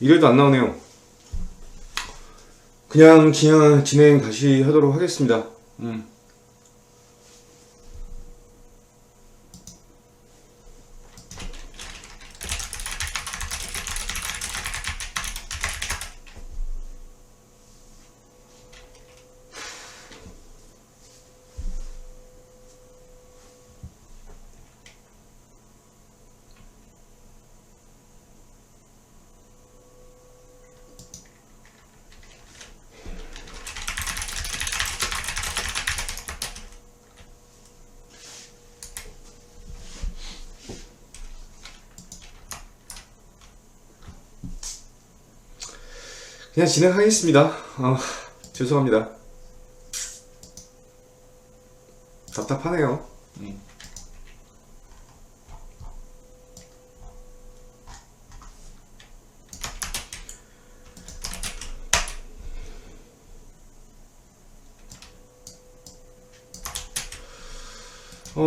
이래도 안 나오네요. 그냥 진행 다시 하도록 하겠습니다. 그냥 진행하겠습니다. 죄송합니다. 답답하네요.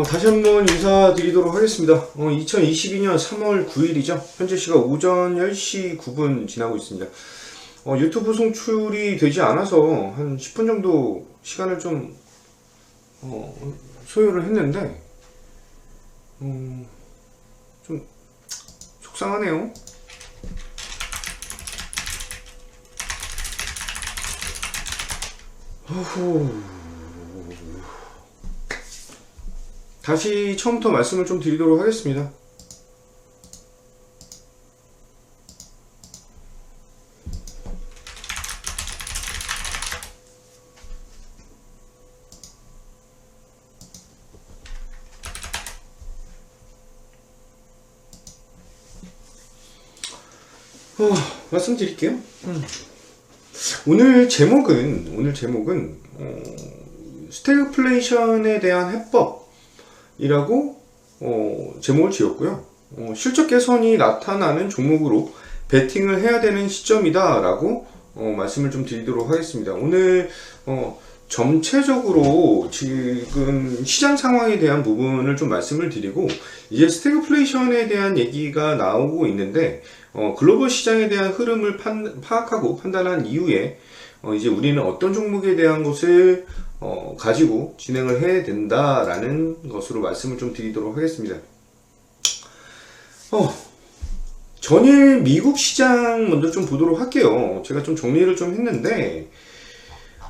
다시 한번 인사드리도록 하겠습니다. 2022년 3월 9일이죠. 현재 시각 오전 10시 9분 지나고 있습니다. 유튜브 송출이 되지 않아서 한 10분 정도 시간을 좀 소요를 했는데 좀 속상하네요. 다시 처음부터 말씀을 좀 드리도록 하겠습니다. 말씀드릴게요. 오늘 제목은 스태그플레이션에 대한 해법이라고 제목을 지었고요. 실적 개선이 나타나는 종목으로 베팅을 해야 되는 시점이다 라고 말씀을 좀 드리도록 하겠습니다. 오늘 전체적으로 지금 시장 상황에 대한 부분을 좀 말씀을 드리고, 이제 스태그플레이션에 대한 얘기가 나오고 있는데 글로벌 시장에 대한 흐름을 파악하고 판단한 이후에 이제 우리는 어떤 종목에 대한 것을 가지고 진행을 해야 된다라는 것으로 말씀을 좀 드리도록 하겠습니다. 전일 미국 시장 먼저 좀 보도록 할게요. 제가 좀 정리를 좀 했는데,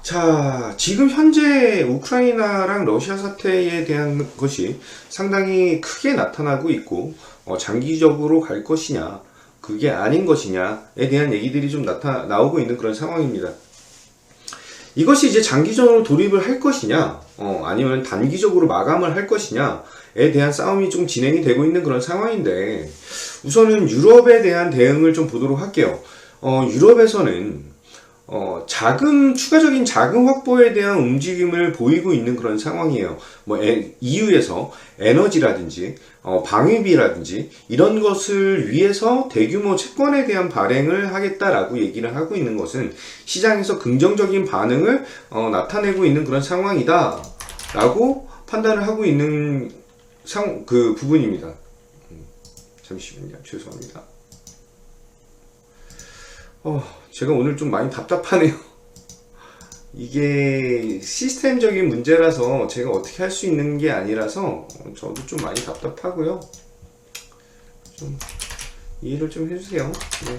자, 지금 현재 우크라이나랑 러시아 사태에 대한 것이 상당히 크게 나타나고 있고, 장기적으로 갈 것이냐, 그게 아닌 것이냐에 대한 얘기들이 좀 나오고 있는 그런 상황입니다. 이것이 이제 장기적으로 돌입을 할 것이냐, 아니면 단기적으로 마감을 할 것이냐에 대한 싸움이 좀 진행이 되고 있는 그런 상황인데, 우선은 유럽에 대한 대응을 좀 보도록 할게요. 유럽에서는 추가적인 자금 확보에 대한 움직임을 보이고 있는 그런 상황이에요. EU에서 에너지라든지, 방위비라든지, 이런 것을 위해서 대규모 채권에 대한 발행을 하겠다라고 얘기를 하고 있는 것은 시장에서 긍정적인 반응을 나타내고 있는 그런 상황이다 라고 판단을 하고 있는 그 부분입니다. 잠시만요. 죄송합니다. 제가 오늘 좀 많이 답답하네요. 이게 시스템적인 문제라서 제가 어떻게 할 수 있는 게 아니라서 저도 좀 많이 답답하고요. 좀 이해를 좀 해주세요. 네.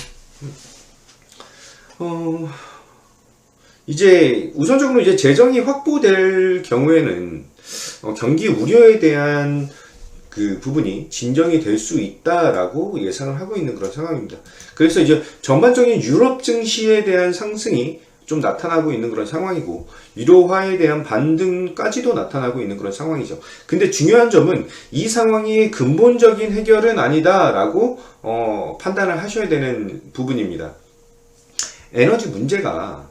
이제 우선적으로 이제 재정이 확보될 경우에는 경기 우려에 대한 그 부분이 진정이 될 수 있다라고 예상을 하고 있는 그런 상황입니다. 그래서 이제 전반적인 유럽 증시에 대한 상승이 좀 나타나고 있는 그런 상황이고, 유로화에 대한 반등까지도 나타나고 있는 그런 상황이죠. 근데 중요한 점은 이 상황이 근본적인 해결은 아니다라고 판단을 하셔야 되는 부분입니다. 에너지 문제가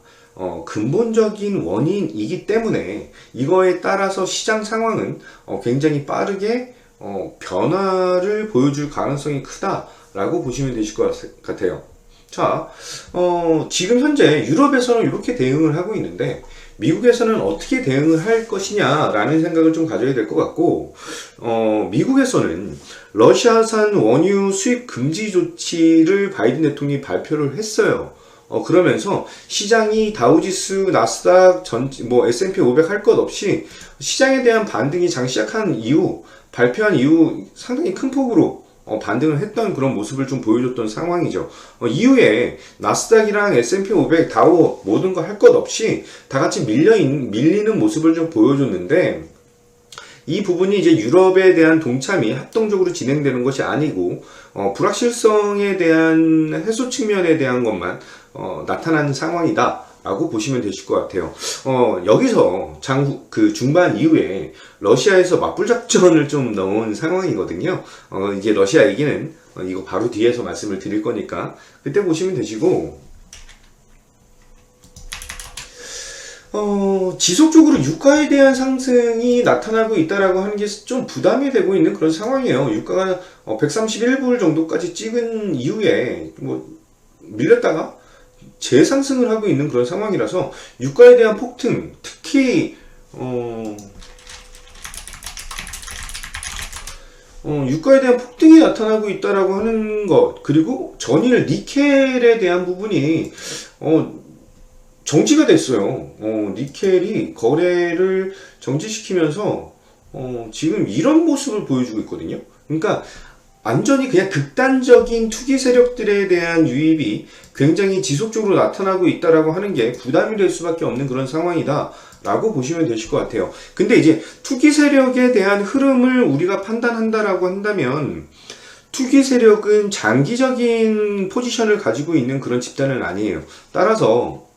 근본적인 원인이기 때문에 이거에 따라서 시장 상황은 굉장히 빠르게 변화를 보여줄 가능성이 크다라고 보시면 되실 것 같아요. 자, 지금 현재 유럽에서는 이렇게 대응을 하고 있는데, 미국에서는 어떻게 대응을 할 것이냐라는 생각을 좀 가져야 될 것 같고, 미국에서는 러시아산 원유 수입 금지 조치를 바이든 대통령이 발표를 했어요. 그러면서 시장이 다우지수, 나스닥, S&P 500 할 것 없이 시장에 대한 반등이 장 시작한 이후, 발표한 이후 상당히 큰 폭으로 반등을 했던 그런 모습을 좀 보여줬던 상황이죠. 이후에 나스닥이랑 S&P 500, 다우 모든 거 할 것 없이 다 같이 밀리는 모습을 좀 보여줬는데, 이 부분이 이제 유럽에 대한 동참이 합동적으로 진행되는 것이 아니고 불확실성에 대한 해소 측면에 대한 것만 나타나는 상황이다 라고 보시면 되실 것 같아요. 여기서 중반 이후에 러시아에서 맞불 작전을 좀 넣은 상황이거든요. 이제 러시아 얘기는 이거 바로 뒤에서 말씀을 드릴 거니까 그때 보시면 되시고, 지속적으로 유가에 대한 상승이 나타나고 있다라고 하는 게 좀 부담이 되고 있는 그런 상황이에요. 유가가 131불 정도까지 찍은 이후에 밀렸다가 재상승을 하고 있는 그런 상황이라서 유가에 대한 폭등, 특히 유가에 대한 폭등이 나타나고 있다라고 하는 것, 그리고 전일 니켈에 대한 부분이 정지가 됐어요. 니켈이 거래를 정지시키면서 지금 이런 모습을 보여주고 있거든요. 그러니까 완전히 그냥 극단적인 투기 세력들에 대한 유입이 굉장히 지속적으로 나타나고 있다라고 하는 게 부담이 될 수밖에 없는 그런 상황이다 라고 보시면 되실 것 같아요. 근데 이제 투기 세력에 대한 흐름을 우리가 판단한다라고 한다면, 투기 세력은 장기적인 포지션을 가지고 있는 그런 집단은 아니에요. 따라서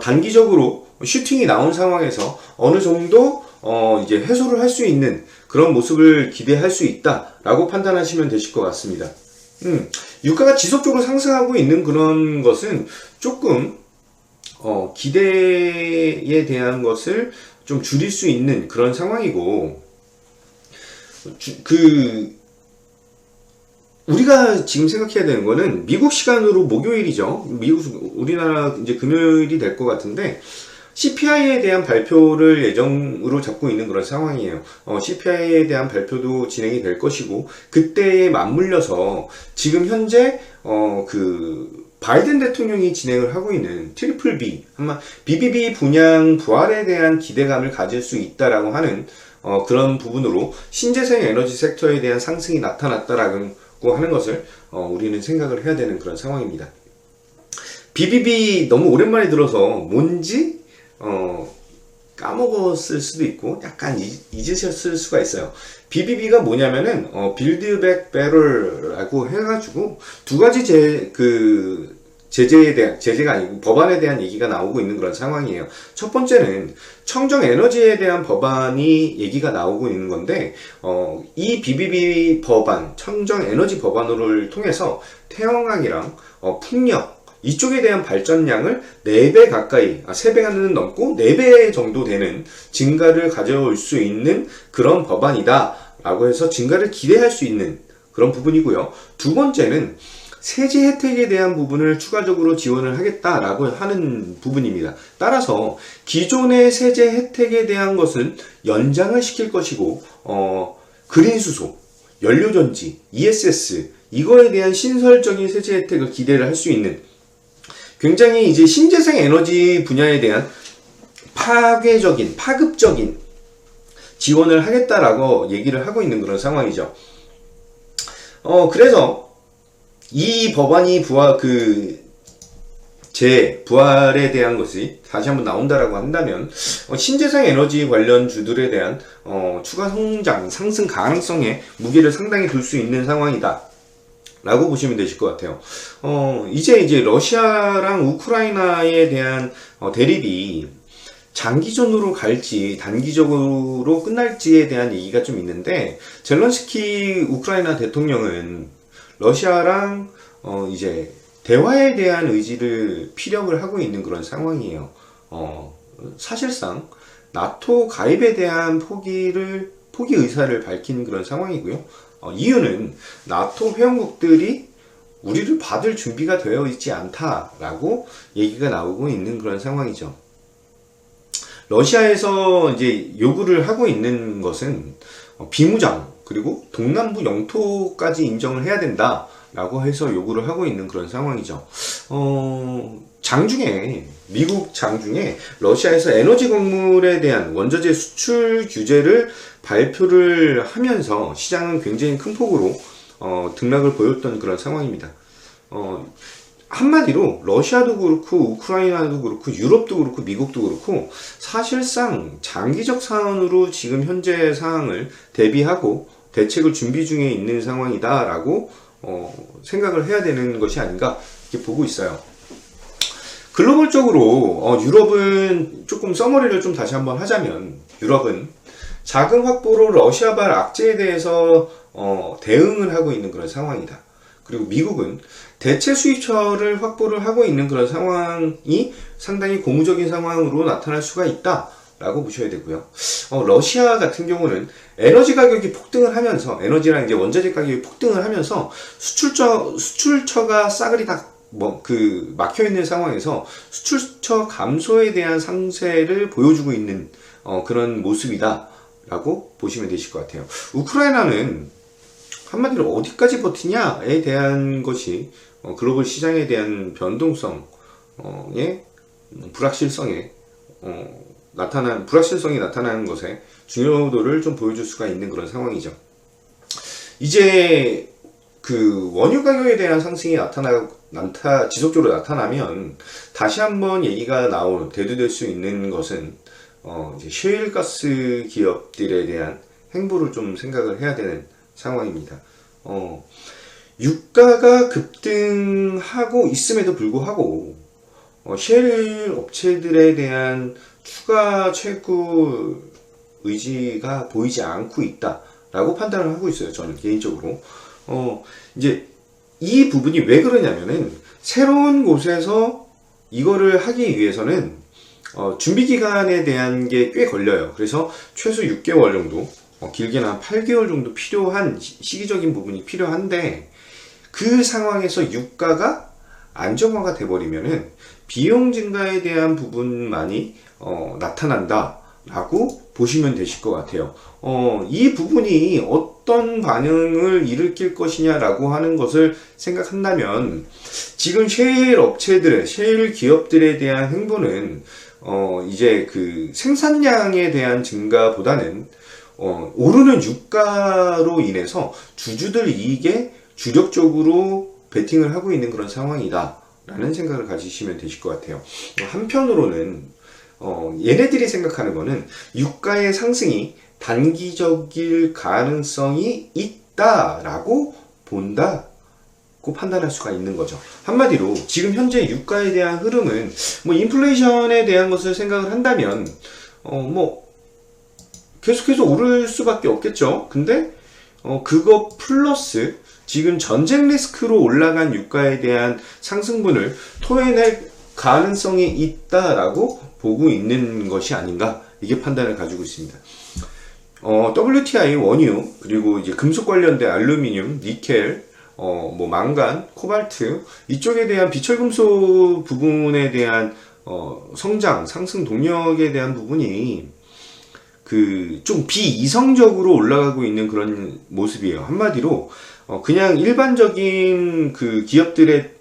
단기적으로 슈팅이 나온 상황에서 어느 정도 이제 해소를 할 수 있는 그런 모습을 기대할 수 있다라고 판단하시면 되실 것 같습니다. 유가가 지속적으로 상승하고 있는 그런 것은 조금 기대에 대한 것을 좀 줄일 수 있는 그런 상황이고, 우리가 지금 생각해야 되는 거는 미국 시간으로 목요일이죠. 우리나라 이제 금요일이 될 것 같은데, CPI에 대한 발표를 예정으로 잡고 있는 그런 상황이에요. CPI에 대한 발표도 진행이 될 것이고, 그때에 맞물려서 지금 현재 바이든 대통령이 진행을 하고 있는 트리플 B, 아마 BBB 분양 부활에 대한 기대감을 가질 수 있다라고 하는 그런 부분으로 신재생 에너지 섹터에 대한 상승이 나타났다라고 하는 것을 우리는 생각을 해야 되는 그런 상황입니다. BBB 너무 오랜만에 들어서 뭔지 까먹었을 수도 있고 약간 잊으셨을 수가 있어요. BBB가 뭐냐면은 빌드 백 베럴라고 해가지고 두 가지 제재가 아니고 법안에 대한 얘기가 나오고 있는 그런 상황이에요. 첫 번째는 청정 에너지에 대한 법안이 얘기가 나오고 있는 건데, 이 BBB 법안, 청정 에너지 법안을 통해서 태양광이랑 풍력 이쪽에 대한 발전량을 4배 가까이, 3배는 넘고 4배 정도 되는 증가를 가져올 수 있는 그런 법안이다 라고 해서 증가를 기대할 수 있는 그런 부분이고요. 두 번째는 세제 혜택에 대한 부분을 추가적으로 지원을 하겠다라고 하는 부분입니다. 따라서 기존의 세제 혜택에 대한 것은 연장을 시킬 것이고, 그린수소, 연료전지, ESS 이거에 대한 신설적인 세제 혜택을 기대를 할 수 있는, 굉장히 이제 신재생 에너지 분야에 대한 파급적인 지원을 하겠다라고 얘기를 하고 있는 그런 상황이죠. 그래서 이 법안이 부활에 대한 것이 다시 한번 나온다라고 한다면, 신재생 에너지 관련 주들에 대한 추가 성장, 상승 가능성에 무게를 상당히 둘 수 있는 상황이다 라고 보시면 되실 것 같아요. 이제 러시아랑 우크라이나에 대한 대립이 장기전으로 갈지 단기적으로 끝날지에 대한 얘기가 좀 있는데, 젤런스키 우크라이나 대통령은 러시아랑 이제 대화에 대한 의지를 피력을 하고 있는 그런 상황이에요. 사실상 나토 가입에 대한 포기 의사를 밝힌 그런 상황이고요. 이유는 나토 회원국들이 우리를 받을 준비가 되어 있지 않다라고 얘기가 나오고 있는 그런 상황이죠. 러시아에서 이제 요구를 하고 있는 것은 비무장 그리고 동남부 영토까지 인정을 해야 된다라고 해서 요구를 하고 있는 그런 상황이죠. 장중에 미국 장중에 러시아에서 에너지 광물에 대한 원자재 수출 규제를 발표를 하면서 시장은 굉장히 큰 폭으로 등락을 보였던 그런 상황입니다. 한마디로 러시아도 그렇고 우크라이나도 그렇고 유럽도 그렇고 미국도 그렇고 사실상 장기적 사안으로 지금 현재 상황을 대비하고 대책을 준비 중에 있는 상황이다라고 생각을 해야 되는 것이 아닌가 이렇게 보고 있어요. 글로벌적으로 유럽은 조금 서머리를 좀 다시 한번 하자면 유럽은 자금 확보로 러시아발 악재에 대해서 대응을 하고 있는 그런 상황이다. 그리고 미국은 대체 수입처를 확보를 하고 있는 그런 상황이 상당히 고무적인 상황으로 나타날 수가 있다 라고 보셔야 되고요. 러시아 같은 경우는 에너지 가격이 폭등을 하면서 에너지랑 이제 원자재 가격이 폭등을 하면서 수출처가 싸그리 다 막혀 있는 상황에서 수출처 감소에 대한 상세를 보여주고 있는 그런 모습이다 라고 보시면 되실 것 같아요. 우크라이나는 한마디로 어디까지 버티냐에 대한 것이 글로벌 시장에 대한 변동성의 불확실성이 나타나는 것에 중요도를 좀 보여줄 수가 있는 그런 상황이죠. 이제 그 원유 가격에 대한 상승이 지속적으로 나타나면 다시 한번 얘기가 대두될 수 있는 것은 이제 셰일가스 기업들에 대한 행보를 좀 생각을 해야 되는 상황입니다. 유가가 급등하고 있음에도 불구하고 셰일 업체들에 대한 추가 채굴 의지가 보이지 않고 있다라고 판단을 하고 있어요. 저는 개인적으로. 이제 이 부분이 왜 그러냐면은 새로운 곳에서 이거를 하기 위해서는 준비 기간에 대한 게 꽤 걸려요. 그래서 최소 6개월 정도, 길게는 한 8개월 정도 필요한 시기적인 부분이 필요한데 그 상황에서 유가가 안정화가 돼버리면은 비용 증가에 대한 부분만이 나타난다라고 보시면 되실 것 같아요. 이 부분이 어떤 반응을 일으킬 것이냐라고 하는 것을 생각한다면 지금 셰일 기업들에 대한 행보는 이제 그 생산량에 대한 증가보다는 오르는 유가로 인해서 주주들 이익에 주력적으로 베팅을 하고 있는 그런 상황이다 라는 생각을 가지시면 되실 것 같아요. 한편으로는 얘네들이 생각하는 거는 유가의 상승이 단기적일 가능성이 있다라고 본다고 판단할 수가 있는 거죠. 한마디로 지금 현재 유가에 대한 흐름은 인플레이션에 대한 것을 생각을 한다면 계속해서 오를 수밖에 없겠죠. 근데 그거 플러스 지금 전쟁 리스크로 올라간 유가에 대한 상승분을 토해낼 가능성이 있다라고 보고 있는 것이 아닌가, 이게 판단을 가지고 있습니다. WTI 원유, 그리고 이제 금속 관련된 알루미늄, 니켈, 망간, 코발트, 이쪽에 대한 비철금속 부분에 대한 상승 동력에 대한 부분이 좀 비이성적으로 올라가고 있는 그런 모습이에요. 한마디로 그냥 일반적인 그 기업들의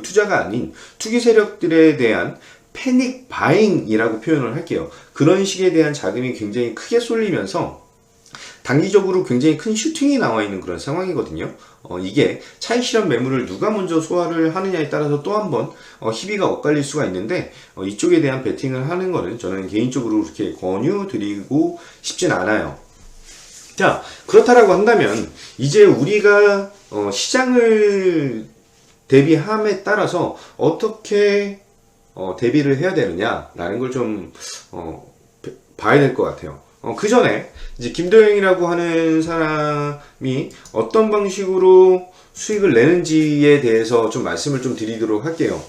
투자가 아닌 투기 세력들에 대한 패닉 바잉이라고 표현을 할게요. 그런 식에 대한 자금이 굉장히 크게 쏠리면서 단기적으로 굉장히 큰 슈팅이 나와 있는 그런 상황이거든요. 이게 차익 실현 매물을 누가 먼저 소화를 하느냐에 따라서 또 한 번 희비가 엇갈릴 수가 있는데 이쪽에 대한 베팅을 하는 거는 저는 개인적으로 그렇게 권유드리고 싶진 않아요. 자, 그렇다라고 한다면 이제 우리가 시장을 대비함에 따라서 어떻게 대비를 해야 되느냐라는 걸 좀 봐야 될 것 같아요. 그 전에 이제 김도영이라고 하는 사람이 어떤 방식으로 수익을 내는지에 대해서 좀 말씀을 좀 드리도록 할게요.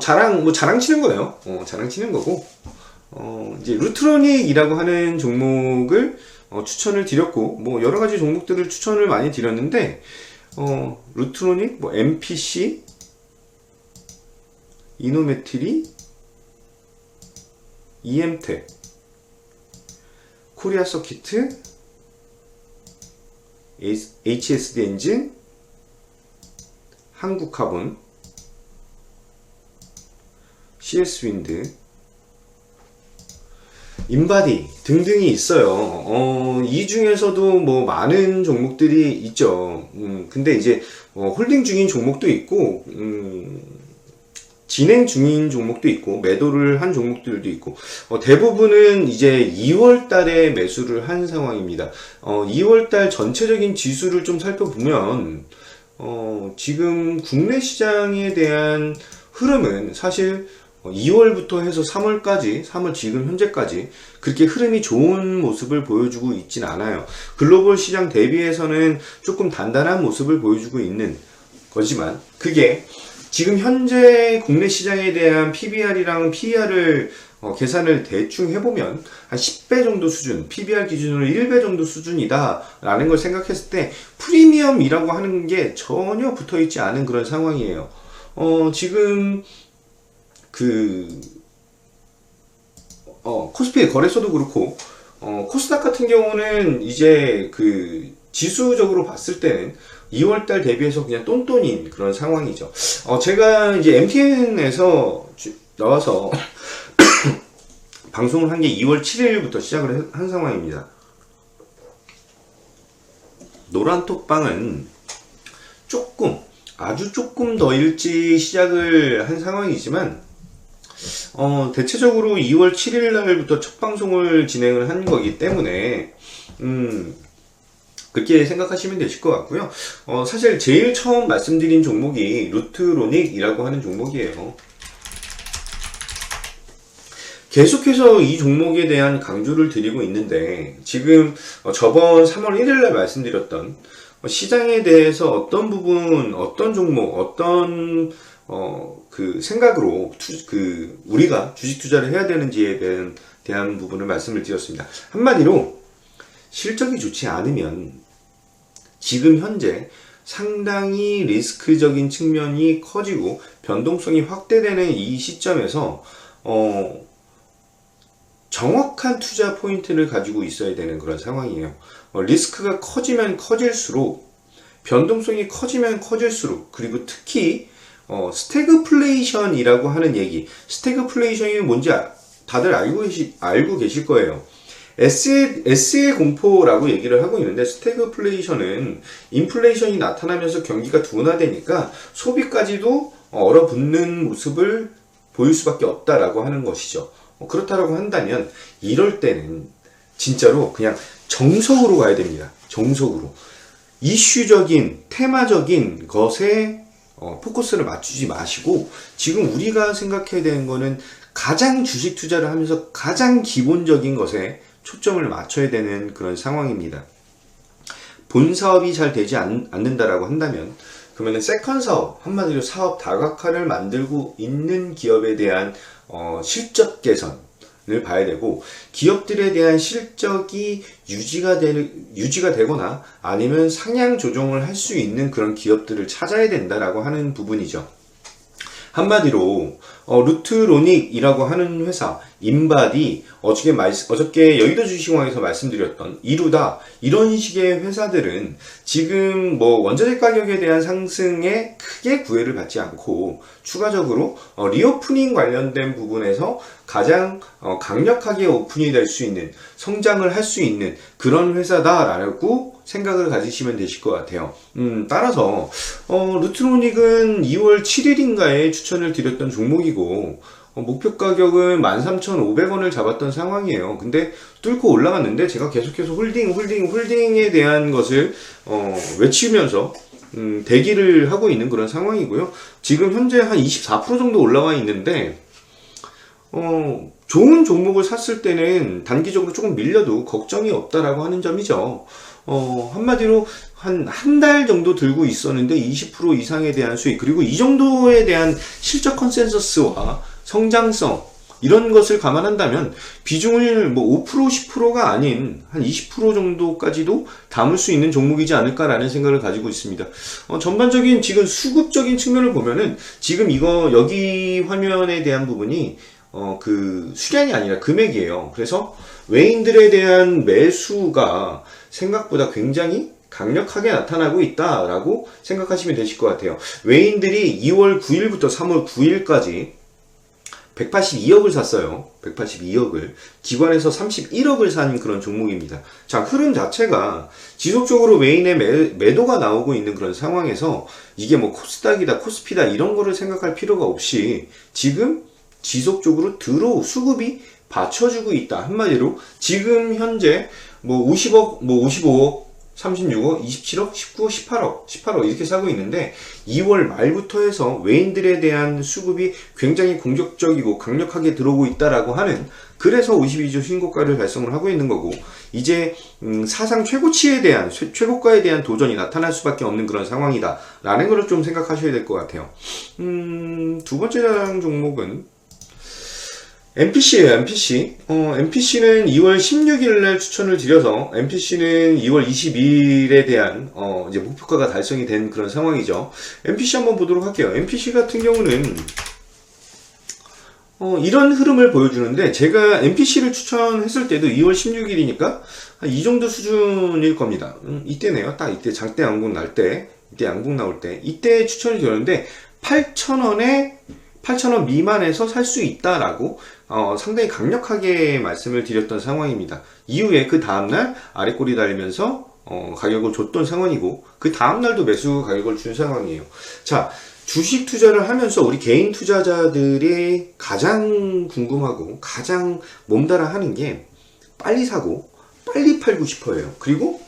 자랑 치는 거예요. 자랑 치는 거고, 이제 루트로닉이라고 하는 종목을 추천을 드렸고, 여러 가지 종목들을 추천을 많이 드렸는데, 루트로닉, MPC, 이노메트리, EM텍, 코리아 서키트, HSD 엔진, 한국카본, CS 윈드, 인바디 등등이 있어요. 이 중에서도 뭐 많은 종목들이 있죠. 근데 이제 홀딩 중인 종목도 있고, 진행 중인 종목도 있고, 매도를 한 종목들도 있고, 대부분은 이제 2월 달에 매수를 한 상황입니다. 2월 달 전체적인 지수를 좀 살펴보면, 지금 국내 시장에 대한 흐름은 사실 2월부터 해서 3월까지, 3월 지금 현재까지 그렇게 흐름이 좋은 모습을 보여주고 있진 않아요. 글로벌 시장 대비해서는 조금 단단한 모습을 보여주고 있는 거지만, 그게 지금 현재 국내 시장에 대한 PBR이랑 PER을 계산을 대충 해보면 한 10배 정도 수준, PBR 기준으로 1배 정도 수준이다 라는 걸 생각했을 때 프리미엄이라고 하는 게 전혀 붙어있지 않은 그런 상황이에요. 지금 코스피 거래소도 그렇고, 코스닥 같은 경우는 이제 지수적으로 봤을 때는 2월달 대비해서 그냥 똔똔인 그런 상황이죠. 제가 이제 MTN에서 나와서 방송을 한 게 2월 7일부터 시작을 한 상황입니다. 노란톡방은 아주 조금 더 일찍 시작을 한 상황이지만, 대체적으로 2월 7일 날부터 첫 방송을 진행을 한 거기 때문에, 그렇게 생각하시면 되실 것 같고요. 사실 제일 처음 말씀드린 종목이 루트로닉이라고 하는 종목이에요. 계속해서 이 종목에 대한 강조를 드리고 있는데, 지금 저번 3월 1일 날 말씀드렸던 시장에 대해서 어떤 부분, 어떤 종목, 어떤 생각으로 우리가 주식 투자를 해야 되는지에 대한 부분을 말씀을 드렸습니다. 한마디로 실적이 좋지 않으면 지금 현재 상당히 리스크적인 측면이 커지고 변동성이 확대되는 이 시점에서 정확한 투자 포인트를 가지고 있어야 되는 그런 상황이에요. 리스크가 커지면 커질수록, 변동성이 커지면 커질수록, 그리고 특히 스태그플레이션이라고 하는 얘기, 스태그플레이션이 뭔지 다들 알고 계실 거예요. S의 공포라고 얘기를 하고 있는데, 스태그플레이션은 인플레이션이 나타나면서 경기가 둔화되니까 소비까지도 얼어붙는 모습을 보일 수밖에 없다라고 하는 것이죠. 그렇다라고 한다면 이럴 때는 진짜로 그냥 정석으로 가야 됩니다. 정석으로. 이슈적인, 테마적인 것에 포커스를 맞추지 마시고, 지금 우리가 생각해야 되는 거는 가장 주식 투자를 하면서 가장 기본적인 것에 초점을 맞춰야 되는 그런 상황입니다. 본 사업이 잘 되지 않는다라고 한다면, 그러면 세컨 사업, 한마디로 사업 다각화를 만들고 있는 기업에 대한 실적 개선을 봐야 되고, 기업들에 대한 실적이 유지가 되거나 아니면 상향 조정을 할 수 있는 그런 기업들을 찾아야 된다라고 하는 부분이죠. 한마디로 루트로닉이라고 하는 회사, 인바디, 어저께 여의도 주식시황에서 말씀드렸던 이루다, 이런 식의 회사들은 지금 원자재 가격에 대한 상승에 크게 구애를 받지 않고 추가적으로 리오프닝 관련된 부분에서 가장 강력하게 오픈이 될 수 있는, 성장을 할 수 있는 그런 회사다라고 생각을 가지시면 되실 것 같아요. 따라서 루트로닉은 2월 7일인가에 추천을 드렸던 종목이고, 목표 가격은 13,500원을 잡았던 상황이에요. 근데 뚫고 올라갔는데 제가 계속해서 홀딩에 대한 것을 외치면서 대기를 하고 있는 그런 상황이고요. 지금 현재 한 24% 정도 올라와 있는데, 좋은 종목을 샀을 때는 단기적으로 조금 밀려도 걱정이 없다라고 하는 점이죠. 한마디로 한 달 정도 들고 있었는데 20% 이상에 대한 수익, 그리고 이 정도에 대한 실적 컨센서스와 성장성, 이런 것을 감안한다면 비중을 5%, 10%가 아닌 한 20% 정도까지도 담을 수 있는 종목이지 않을까라는 생각을 가지고 있습니다. 전반적인 지금 수급적인 측면을 보면은 지금 여기 화면에 대한 부분이 그 수량이 아니라 금액이에요. 그래서 외인들에 대한 매수가 생각보다 굉장히 강력하게 나타나고 있다라고 생각하시면 되실 것 같아요. 외인들이 2월 9일부터 3월 9일까지 182억을 샀어요. 182억을. 기관에서 31억을 산 그런 종목입니다. 자, 흐름 자체가 지속적으로 외인의 매도가 나오고 있는 그런 상황에서 이게 뭐 코스닥이다, 코스피다 이런 거를 생각할 필요가 없이 지금 지속적으로 수급이 받쳐주고 있다. 한마디로 지금 현재 뭐 50억, 뭐 55억, 36억, 27억, 19억, 18억 이렇게 사고 있는데 2월 말부터 해서 외인들에 대한 수급이 굉장히 공격적이고 강력하게 들어오고 있다라고 하는, 그래서 52주 신고가를 달성을 하고 있는 거고, 이제 사상 최고치에 대한 최고가에 대한 도전이 나타날 수밖에 없는 그런 상황이다 라는 것을 좀 생각하셔야 될 것 같아요. 두 번째 자랑 종목은 MPC예요. MPC. MPC는 2월 16일 날 추천을 드려서 MPC는 2월 22일에 대한 이제 목표가가 달성이 된 그런 상황이죠. MPC 한번 보도록 할게요. MPC 같은 경우는 이런 흐름을 보여주는데, 제가 MPC를 추천했을 때도 2월 16일이니까 이 정도 수준일 겁니다. 이때네요. 딱 이때 장대 양봉 날 때, 이때 양봉 나올 때, 이때 추천을 드렸는데 8,000원 미만에서 살 수 있다라고 상당히 강력하게 말씀을 드렸던 상황입니다. 이후에 그 다음날 아래꼬리 달리면서 가격을 줬던 상황이고, 그 다음날도 매수 가격을 준 상황이에요. 자, 주식 투자를 하면서 우리 개인 투자자들이 가장 궁금하고 가장 몸달아 하는 게 빨리 사고 빨리 팔고 싶어요. 그리고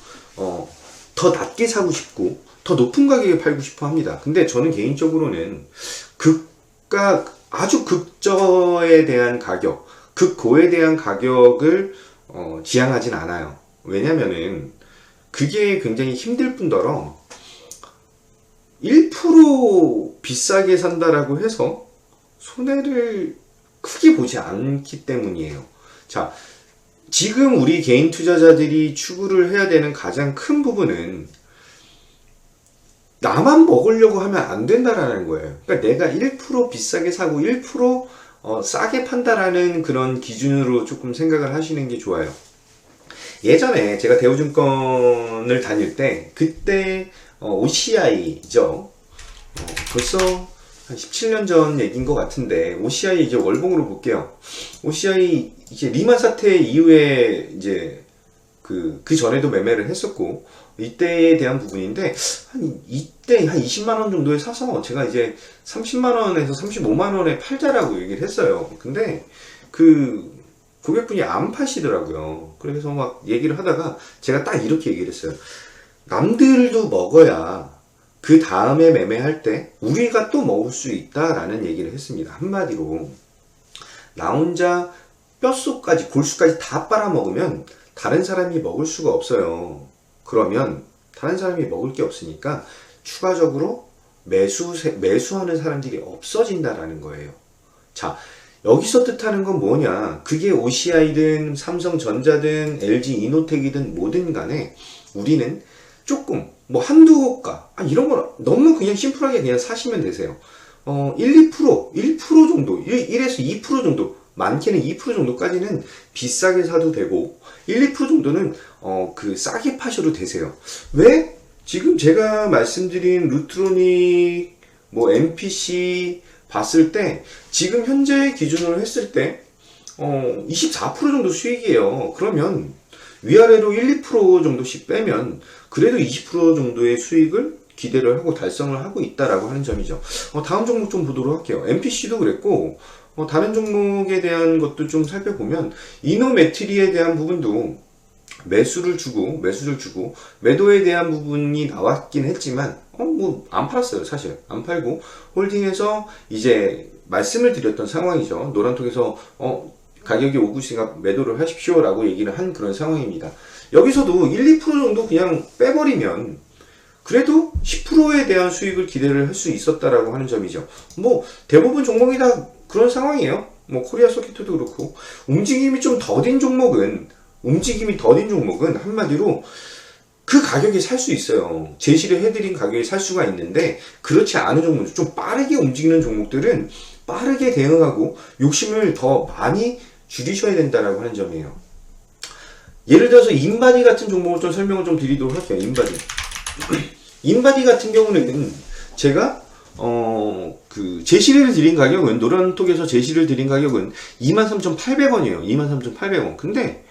더 낮게 사고 싶고 더 높은 가격에 팔고 싶어 합니다. 근데 저는 개인적으로는 아주 극저에 대한 가격, 극고에 대한 가격을 지향하진 않아요. 왜냐면은 그게 굉장히 힘들 뿐더러 1% 비싸게 산다라고 해서 손해를 크게 보지 않기 때문이에요. 자, 지금 우리 개인 투자자들이 추구를 해야 되는 가장 큰 부분은 나만 먹으려고 하면 안 된다라는 거예요. 그러니까 내가 1% 비싸게 사고 1% 싸게 판다라는 그런 기준으로 조금 생각을 하시는 게 좋아요. 예전에 제가 대우증권을 다닐 때, 그때 OCI죠. 벌써 한 17년 전 얘기인 것 같은데, OCI 이제 월봉으로 볼게요. OCI 이제 리만 사태 이후에 이제 그 전에도 매매를 했었고, 이때에 대한 부분인데, 이때 한 20만원 정도에 사서 제가 이제 30만원에서 35만원에 팔자라고 얘기를 했어요. 근데 그 고객분이 안 파시더라고요. 그래서 막 얘기를 하다가 제가 딱 이렇게 얘기를 했어요. 남들도 먹어야 그 다음에 매매할 때 우리가 또 먹을 수 있다라는 얘기를 했습니다. 한마디로 나 혼자 뼛속까지 골수까지 다 빨아먹으면 다른 사람이 먹을 수가 없어요. 그러면 다른 사람이 먹을 게 없으니까 추가적으로 매수하는 사람들이 없어진다라는 거예요. 자, 여기서 뜻하는 건 뭐냐? 그게 OCI든 삼성전자든 LG이노텍이든 뭐든 간에 우리는 조금 뭐 한두 호가 이런 거 너무 그냥 심플하게 그냥 사시면 되세요. 1% 정도, 1에서 2% 정도, 많게는 2% 정도까지는 비싸게 사도 되고 2% 정도는 그 싸게 파셔도 되세요. 왜? 지금 제가 말씀드린 루트로닉, 뭐 MPC 봤을 때 지금 현재 기준으로 했을 때 24% 정도 수익이에요. 그러면 위아래로 1, 2% 정도씩 빼면 그래도 20% 정도의 수익을 기대를 하고 달성을 하고 있다라고 하는 점이죠. 다음 종목 좀 보도록 할게요. MPC도 그랬고 다른 종목에 대한 것도 좀 살펴보면 이노매트리에 대한 부분도 매수를 주고 매도에 대한 부분이 나왔긴 했지만 뭐 안 팔았어요. 사실 안 팔고 홀딩해서 이제 말씀을 드렸던 상황이죠. 노란통에서 가격이 오고 있으니까 매도를 하십시오 라고 얘기를 한 그런 상황입니다. 여기서도 1, 2% 정도 그냥 빼버리면 그래도 10%에 대한 수익을 기대를 할 수 있었다라고 하는 점이죠. 뭐 대부분 종목이 다 그런 상황이에요. 뭐 코리아 서킷도 그렇고 움직임이 좀 더딘 종목은 한마디로 그 가격에 살 수 있어요. 제시를 해드린 가격에 살 수가 있는데, 그렇지 않은 종목들, 좀 빠르게 움직이는 종목들은 빠르게 대응하고 욕심을 더 많이 줄이셔야 된다라고 하는 점이에요. 예를 들어서 인바디 같은 종목을 좀 설명을 좀 드리도록 할게요. 인바디. 인바디 같은 경우는 제가 그 제시를 드린 가격은, 노란톡에서 제시를 드린 가격은 23,800원이에요. 23,800원. 근데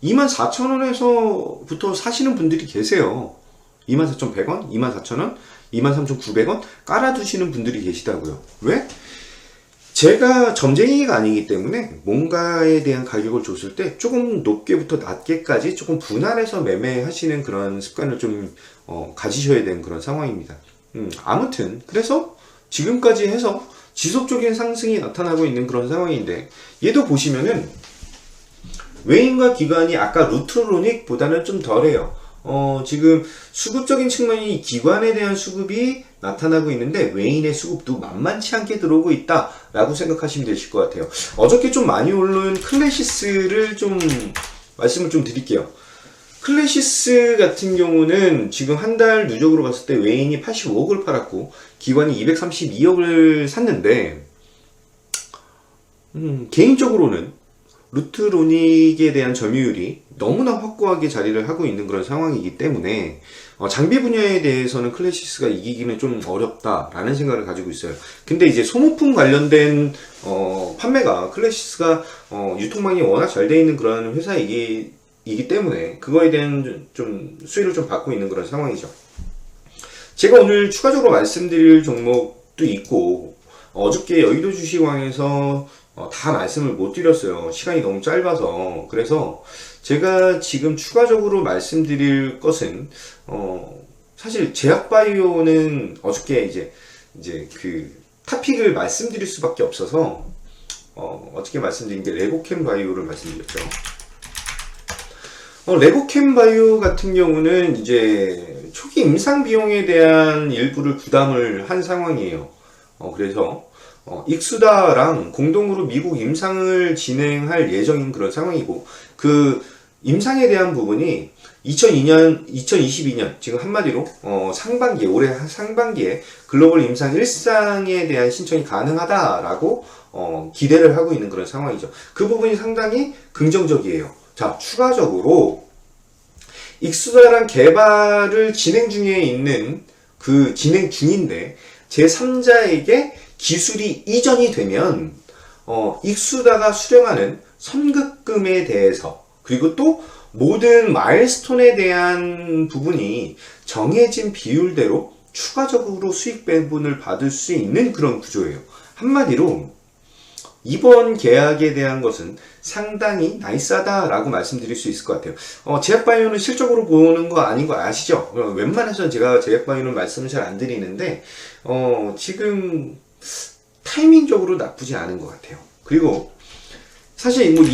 24,000원에서부터 사시는 분들이 계세요. 24,100원, 24,000원, 23,900원 깔아두시는 분들이 계시다고요. 왜? 제가 점쟁이가 아니기 때문에 뭔가에 대한 가격을 줬을 때 조금 높게부터 낮게까지 조금 분할해서 매매하시는 그런 습관을 좀 가지셔야 되는 그런 상황입니다. 아무튼 그래서 지금까지 해서 지속적인 상승이 나타나고 있는 그런 상황인데, 얘도 보시면은 외인과 기관이 아까 루트로닉보다는 좀 덜해요. 지금 수급적인 측면이 기관에 대한 수급이 나타나고 있는데 외인의 수급도 만만치 않게 들어오고 있다 라고 생각하시면 되실 것 같아요. 어저께 좀 많이 오른 클래시스를 좀 말씀을 좀 드릴게요. 클래시스 같은 경우는 지금 한 달 누적으로 봤을 때 외인이 85억을 팔았고 기관이 232억을 샀는데, 개인적으로는 루트로닉에 대한 점유율이 너무나 확고하게 자리를 하고 있는 그런 상황이기 때문에 장비 분야에 대해서는 클래시스가 이기기는 좀 어렵다라는 생각을 가지고 있어요. 근데 이제 소모품 관련된 판매가, 클래시스가 유통망이 워낙 잘 되어 있는 그런 회사이기 때문에 그거에 대한 좀 수혜를 좀 받고 있는 그런 상황이죠. 제가 오늘 추가적으로 말씀드릴 종목도 있고, 어저께 여의도 주식왕에서 다 말씀을 못 드렸어요. 시간이 너무 짧아서. 그래서 제가 지금 추가적으로 말씀드릴 것은 사실 제약바이오는 어저께 이제 그 타픽을 말씀드릴 수밖에 없어서 어저께 말씀드린 게 레고캠 바이오를 말씀드렸죠. 레고캠 바이오 같은 경우는 이제 초기 임상 비용에 대한 일부를 부담을 한 상황이에요. 그래서 익수다랑 공동으로 미국 임상을 진행할 예정인 그런 상황이고, 그 임상에 대한 부분이 2022년 지금 한마디로 상반기에, 올해 상반기에 글로벌 임상 1상에 대한 신청이 가능하다라고 기대를 하고 있는 그런 상황이죠. 그 부분이 상당히 긍정적이에요. 자, 추가적으로 익수다랑 개발을 진행 중에 있는, 그 진행 중인데 제3자에게 기술이 이전이 되면 익수다가 수령하는 선급금에 대해서, 그리고 또 모든 마일스톤에 대한 부분이 정해진 비율대로 추가적으로 수익 배분을 받을 수 있는 그런 구조예요. 한마디로 이번 계약에 대한 것은 상당히 나이스하다라고 말씀드릴 수 있을 것 같아요. 제약바이오는 실적으로 보는 거 아닌 거 아시죠? 웬만해서는 제가 제약바이오는 말씀을 잘 안 드리는데 지금 타이밍적으로 나쁘지 않은 것 같아요. 그리고 사실 뭐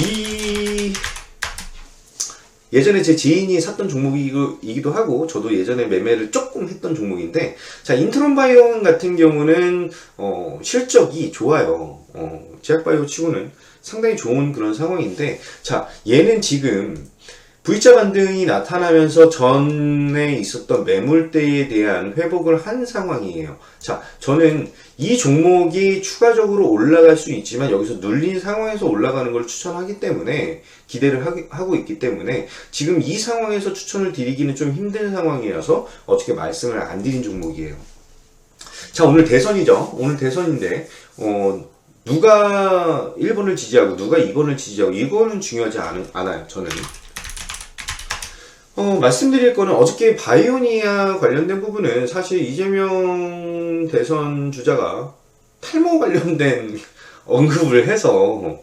예전에 제 지인이 샀던 종목이기도 하고 저도 예전에 매매를 조금 했던 종목인데, 자, 인트론바이오 같은 경우는 실적이 좋아요. 제약바이오 치고는 상당히 좋은 그런 상황인데, 자, 얘는 지금 V자 반등이 나타나면서 전에 있었던 매물대에 대한 회복을 한 상황이에요. 자, 저는 이 종목이 추가적으로 올라갈 수 있지만 여기서 눌린 상황에서 올라가는 걸 추천하기 때문에, 기대를 하고 있기 때문에 지금 이 상황에서 추천을 드리기는 좀 힘든 상황이라서 어떻게 말씀을 안 드린 종목이에요. 자, 오늘 대선이죠. 오늘 대선인데 누가 1번을 지지하고 누가 2번을 지지하고 이거는 중요하지 않아요. 저는 말씀드릴 거는, 어저께 바이오니아 관련된 부분은 사실 이재명 대선 주자가 탈모 관련된 언급을 해서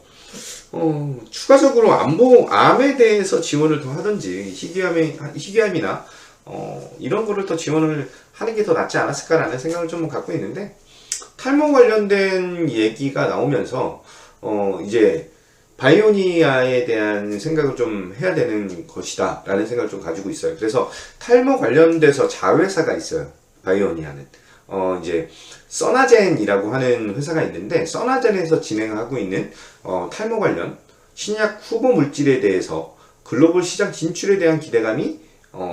추가적으로 암에 대해서 지원을 더 하든지 희귀암이나 이런 거를 더 지원을 하는 게 더 낫지 않았을까라는 생각을 좀 갖고 있는데, 탈모 관련된 얘기가 나오면서 이제 바이오니아에 대한 생각을 좀 해야 되는 것이다 라는 생각을 좀 가지고 있어요. 그래서 탈모 관련돼서 자회사가 있어요. 바이오니아는 이제 써나젠이라고 하는 회사가 있는데, 써나젠에서 진행하고 있는 탈모 관련 신약 후보 물질에 대해서 글로벌 시장 진출에 대한 기대감이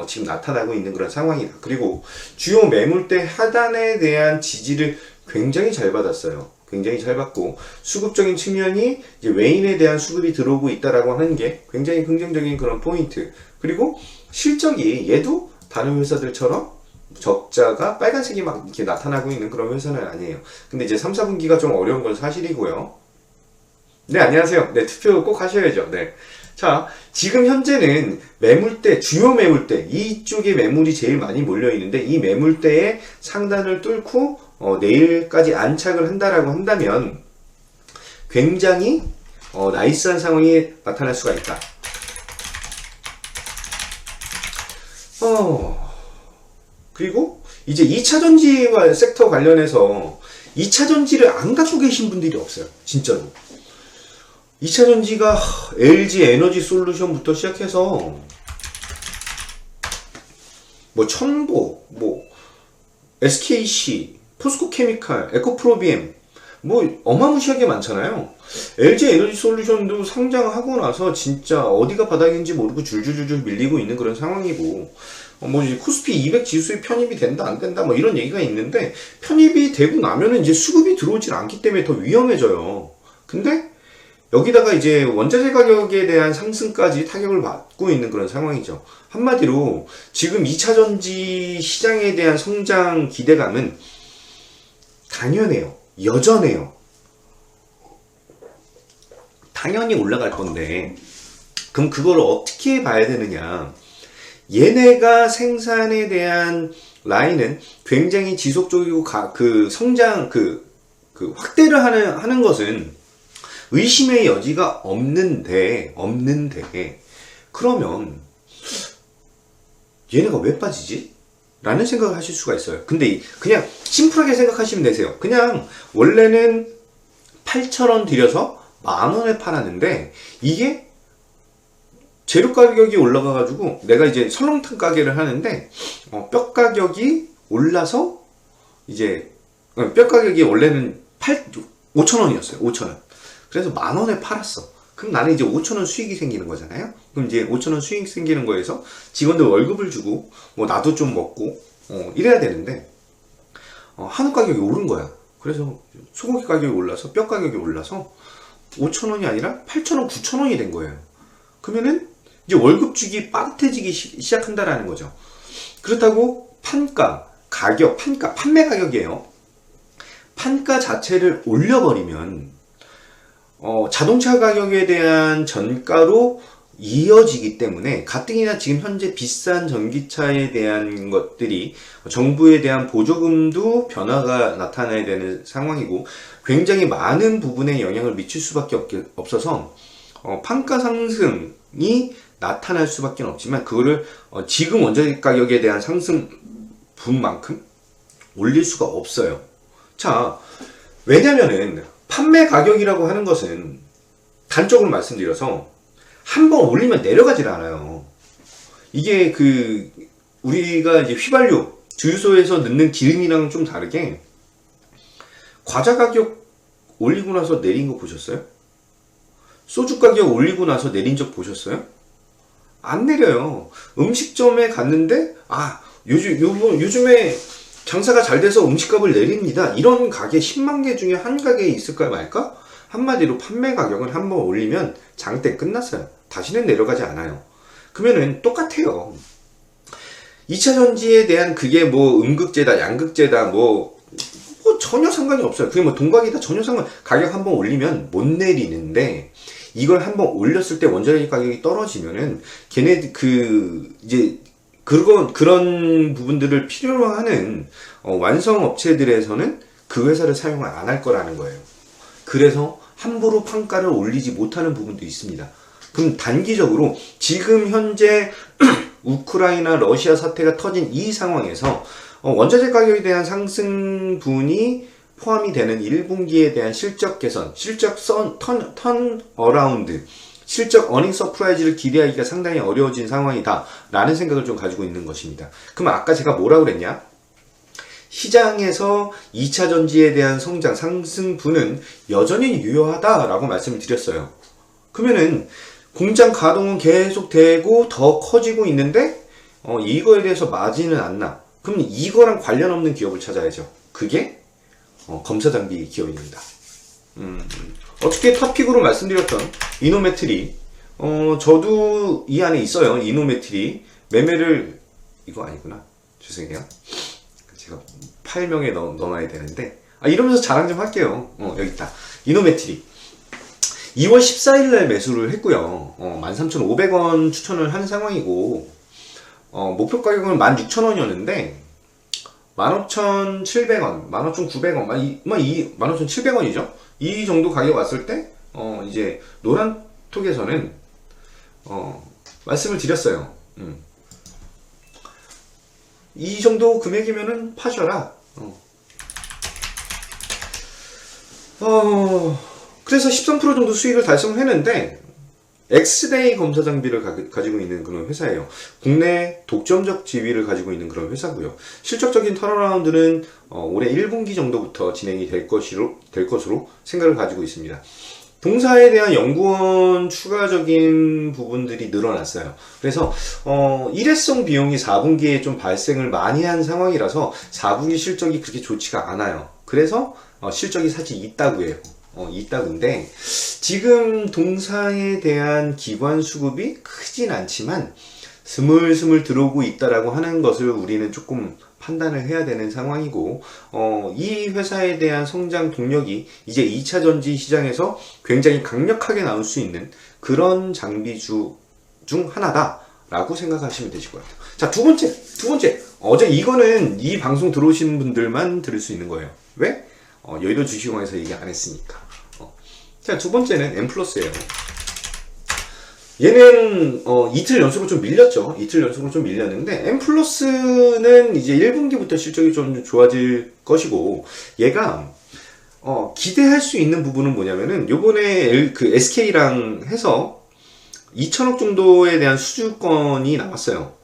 지금 나타나고 있는 그런 상황이다. 그리고 주요 매물대 하단에 대한 지지를 굉장히 잘 받았어요. 굉장히 잘 받고, 수급적인 측면이 이제 외인에 대한 수급이 들어오고 있다라고 하는 게 굉장히 긍정적인 그런 포인트. 그리고 실적이 얘도 다른 회사들처럼 적자가 빨간색이 막 이렇게 나타나고 있는 그런 회사는 아니에요. 근데 이제 3, 4분기가 좀 어려운 건 사실이고요. 네, 안녕하세요. 네, 투표 꼭 하셔야죠. 네. 자, 지금 현재는 매물대, 주요 매물대, 이쪽에 매물이 제일 많이 몰려 있는데, 이 매물대의 상단을 뚫고 내일까지 안착을 한다라고 한다면 굉장히 나이스한 상황이 나타날 수가 있다. 그리고 이제 2차전지와 섹터 관련해서 2차전지를 안 갖고 계신 분들이 없어요. 진짜로. 2차전지가 LG 에너지 솔루션부터 시작해서 뭐 첨보, 뭐 SKC, 포스코 케미칼, 에코프로비엠 뭐 어마무시하게 많잖아요. LG 에너지 솔루션도 상장하고 나서 진짜 어디가 바닥인지 모르고 줄줄줄줄 밀리고 있는 그런 상황이고, 뭐 이제 코스피 200 지수에 편입이 된다 안 된다 뭐 이런 얘기가 있는데, 편입이 되고 나면은 이제 수급이 들어오질 않기 때문에 더 위험해져요. 근데 여기다가 이제 원자재 가격에 대한 상승까지 타격을 받고 있는 그런 상황이죠. 한마디로 지금 2차전지 시장에 대한 성장 기대감은 당연해요. 여전해요. 당연히 올라갈 건데, 그럼 그걸 어떻게 봐야 되느냐. 얘네가 생산에 대한 라인은 굉장히 지속적이고 그 성장 확대를 하는 것은 의심의 여지가 없는데 그러면 얘네가 왜 빠지지? 라는 생각을 하실 수가 있어요. 근데 그냥 심플하게 생각하시면 되세요. 그냥 원래는 8,000원 들여서 10,000원에 팔았는데, 이게 재료 가격이 올라가가지고 내가 이제 설렁탕 가게를 하는데 뼈 가격이 올라서 이제 뼈 가격이 원래는 5,000원이었어요. 5,000원. 그래서 10,000원에 팔았어. 그럼 나는 이제 5,000원 수익이 생기는 거잖아요. 그럼 이제 5,000원 수익 생기는 거에서 직원들 월급을 주고 뭐 나도 좀 먹고 이래야 되는데, 한우 가격이 오른 거야. 그래서 소고기 가격이 올라서 뼈 가격이 올라서 5,000원이 아니라 8,000원, 9,000원이 된 거예요. 그러면은 이제 월급 주기 빠듯해지기 시작한다라는 거죠. 그렇다고 판가, 가격, 판매 가격이에요. 판가 자체를 올려버리면 자동차 가격에 대한 전가로 이어지기 때문에 가뜩이나 지금 현재 비싼 전기차에 대한 것들이 정부에 대한 보조금도 변화가 나타나야 되는 상황이고, 굉장히 많은 부분에 영향을 미칠 수밖에 없어서 판가 상승이 나타날 수밖에 없지만, 그거를 지금 원자재 가격에 대한 상승 분만큼 올릴 수가 없어요. 자, 왜냐면은 판매 가격이라고 하는 것은 단적으로 말씀드려서 한번 올리면 내려가질 않아요. 이게 우리가 이제 휘발유 주유소에서 넣는 기름이랑 좀 다르게, 과자 가격 올리고 나서 내린 거 보셨어요? 소주 가격 올리고 나서 내린 적 보셨어요? 안 내려요. 음식점에 갔는데 요즘에 장사가 잘 돼서 음식값을 내립니다. 이런 가게 10만 개 중에 한 가게에 있을까 말까? 한마디로 판매 가격은 한번 올리면 장땡 끝났어요. 다시는 내려가지 않아요. 그러면은 똑같아요. 2차전지에 대한 그게 뭐 음극재다, 양극재다, 뭐 전혀 상관이 없어요. 그게 뭐 동박이다, 전혀 가격 한번 올리면 못 내리는데, 이걸 한번 올렸을 때 원자재 가격이 떨어지면은 걔네 이제 그런 부분들을 필요로 하는 완성 업체들에서는 그 회사를 사용을 안 할 거라는 거예요. 그래서 함부로 판가를 올리지 못하는 부분도 있습니다. 그럼 단기적으로 지금 현재 우크라이나 러시아 사태가 터진 이 상황에서 원자재 가격에 대한 상승분이 포함이 되는 1분기에 대한 실적 개선, 실적 턴 어라운드, 실적 어닝 서프라이즈를 기대하기가 상당히 어려워진 상황이다 라는 생각을 좀 가지고 있는 것입니다. 그럼 아까 제가 뭐라고 그랬냐? 시장에서 2차전지에 대한 성장 상승분은 여전히 유효하다라고 말씀을 드렸어요. 그러면은 공장 가동은 계속 되고 더 커지고 있는데 이거에 대해서 마진은 안 나. 그럼 이거랑 관련 없는 기업을 찾아야죠. 그게 검사장비 기업입니다. 어떻게 탑픽으로 말씀드렸던 이노메트리, 저도 이 안에 있어요. 이노메트리 매매를, 이거 아니구나, 죄송해요. 제가 파일명에 넣어놔야 되는데, 이러면서 자랑 좀 할게요. 여기 있다. 이노메트리 2월 14일날 매수를 했고요. 13,500원 추천을 한 상황이고, 목표 가격은 16,000원이었는데 15,700원, 15,900원, 15,700원이죠. 이 정도 가격 왔을 때 이제 노란톡에서는 말씀을 드렸어요. 이 정도 금액이면은 파셔라. 그래서 13% 정도 수익을 달성을 했는데, 엑스데이 검사 장비를 가지고 있는 그런 회사예요. 국내 독점적 지위를 가지고 있는 그런 회사고요. 실적적인 턴어라운드는 올해 1분기 정도부터 진행이 될 것으로 생각을 가지고 있습니다. 동사에 대한 연구원 추가적인 부분들이 늘어났어요. 그래서 일회성 비용이 4분기에 좀 발생을 많이 한 상황이라서 4분기 실적이 그렇게 좋지가 않아요. 그래서 실적이 사실 있다고 해요. 있다고인데, 지금 동사에 대한 기관 수급이 크진 않지만 스물스물 들어오고 있다라고 하는 것을 우리는 조금 판단을 해야 되는 상황이고, 이 회사에 대한 성장 동력이 이제 2차 전지 시장에서 굉장히 강력하게 나올 수 있는 그런 장비주 중 하나다라고 생각하시면 되실 것 같아요. 자, 두 번째. 어제 이거는 이 방송 들어오시는 분들만 들을 수 있는 거예요. 왜? 여의도 주식왕에서 얘기 안 했으니까. 자, 두 번째는 엠플러스예요. 얘는 이틀 연속으로 좀 밀렸죠. 이틀 연속으로 좀 밀렸는데, 엠플러스는 이제 1분기부터 실적이 좀 좋아질 것이고, 얘가 기대할 수 있는 부분은 뭐냐면은, 요번에 그 SK랑 해서 2천억 정도에 대한 수주권이 나왔어요.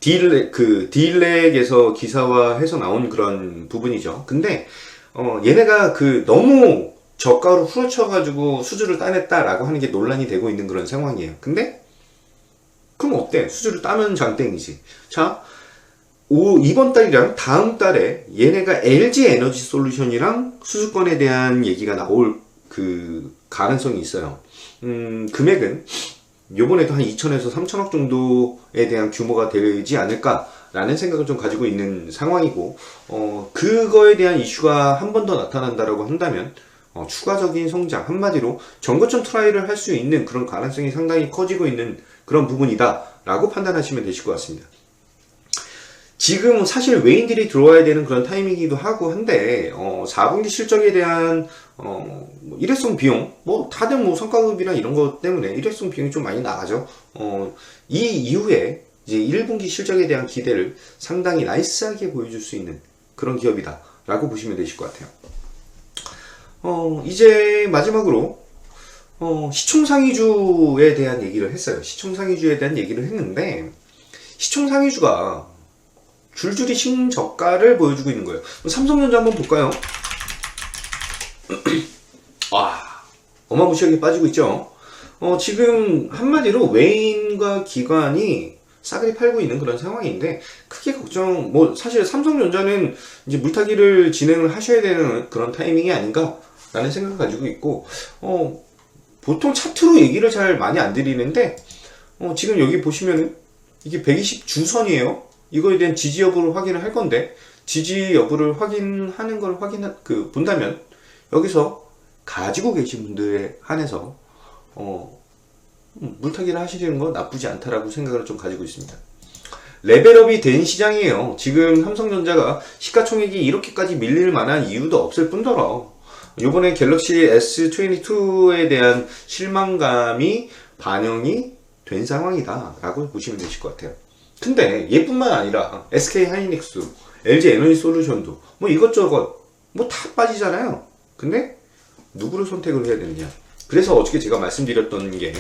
딜렉에서 기사화해서 나온 그런 부분이죠. 근데 얘네가 너무 저가로 후려쳐가지고 수주를 따냈다라고 하는 게 논란이 되고 있는 그런 상황이에요. 근데 그럼 어때? 수주를 따면 장땡이지. 자, 이번 달이랑 다음 달에 얘네가 LG 에너지 솔루션이랑 수주권에 대한 얘기가 나올 그 가능성이 있어요. 금액은 요번에도 한 2천에서 3천억 정도에 대한 규모가 되지 않을까라는 생각을 좀 가지고 있는 상황이고, 그거에 대한 이슈가 한 번 더 나타난다라고 한다면 추가적인 성장, 한마디로 전고점 트라이를 할 수 있는 그런 가능성이 상당히 커지고 있는 그런 부분이다 라고 판단하시면 되실 것 같습니다. 지금 사실 외인들이 들어와야 되는 그런 타이밍이기도 하고 한데, 4분기 실적에 대한 일회성 비용, 다들 성과급이나 이런 것 때문에 일회성 비용이 좀 많이 나가죠. 이 이후에 이제 1분기 실적에 대한 기대를 상당히 나이스하게 보여줄 수 있는 그런 기업이다 라고 보시면 되실 것 같아요. 이제 마지막으로 시총상위주에 대한 얘기를 했어요. 시총상위주에 대한 얘기를 했는데, 시총상위주가 줄줄이 신저가를 보여주고 있는 거예요. 삼성전자 한번 볼까요? 어마무시하게 빠지고 있죠. 지금 한마디로 외인과 기관이 싸그리 팔고 있는 그런 상황인데, 크게 걱정, 사실 삼성전자는 이제 물타기를 진행을 하셔야 되는 그런 타이밍이 아닌가 라는 생각을 가지고 있고, 보통 차트로 얘기를 잘 많이 안 드리는데, 지금 여기 보시면은 이게 120 주선이에요. 이거에 대한 지지 여부를 확인을 할 건데, 지지 여부를 확인하는 걸 본다면 여기서 가지고 계신 분들에 한해서 물타기를 하시는 건 나쁘지 않다라고 생각을 좀 가지고 있습니다. 레벨업이 된 시장이에요. 지금 삼성전자가 시가총액이 이렇게까지 밀릴 만한 이유도 없을 뿐더러 요번에 갤럭시 S22에 대한 실망감이 반영이 된 상황이다 라고 보시면 되실 것 같아요. 근데 얘뿐만 아니라 SK 하이닉스, LG 에너지 솔루션도 이것저것 다 빠지잖아요. 근데 누구를 선택을 해야 되느냐. 그래서 어저께 제가 말씀드렸던 게,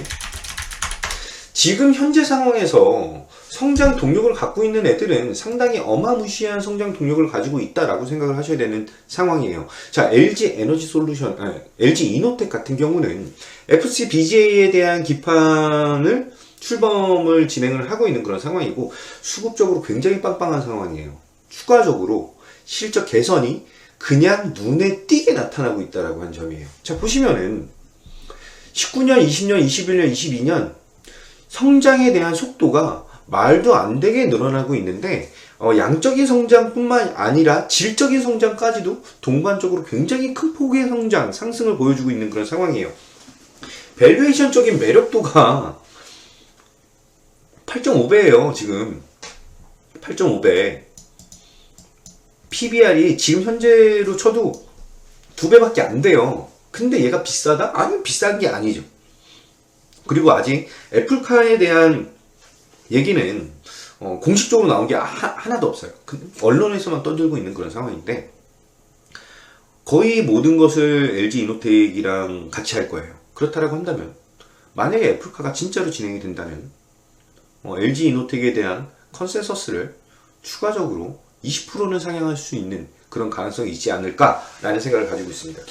지금 현재 상황에서 성장 동력을 갖고 있는 애들은 상당히 어마무시한 성장 동력을 가지고 있다라고 생각을 하셔야 되는 상황이에요. 자, LG 에너지 솔루션, LG 이노텍 같은 경우는 FCBGA에 대한 기판을 출범을 진행을 하고 있는 그런 상황이고, 수급적으로 굉장히 빵빵한 상황이에요. 추가적으로 실적 개선이 그냥 눈에 띄게 나타나고 있다라고 한 점이에요. 자, 보시면은 19년, 20년, 21년, 22년 성장에 대한 속도가 말도 안 되게 늘어나고 있는데 양적인 성장뿐만 아니라 질적인 성장까지도 동반적으로 굉장히 큰 폭의 성장, 상승을 보여주고 있는 그런 상황이에요. 밸류에이션적인 매력도가 8.5배예요. 지금 8.5배. PBR이 지금 현재로 쳐도 2배밖에 안 돼요. 근데 얘가 비싸다? 아니, 비싼 게 아니죠. 그리고 아직 애플카에 대한 얘기는 공식적으로 나온 게 하나도 없어요. 언론에서만 떠들고 있는 그런 상황인데 거의 모든 것을 LG 이노텍이랑 같이 할 거예요. 그렇다라고 한다면 만약에 애플카가 진짜로 진행이 된다면 LG 이노텍에 대한 컨센서스를 추가적으로 20%는 상향할 수 있는 그런 가능성이 있지 않을까라는 생각을 가지고 있습니다.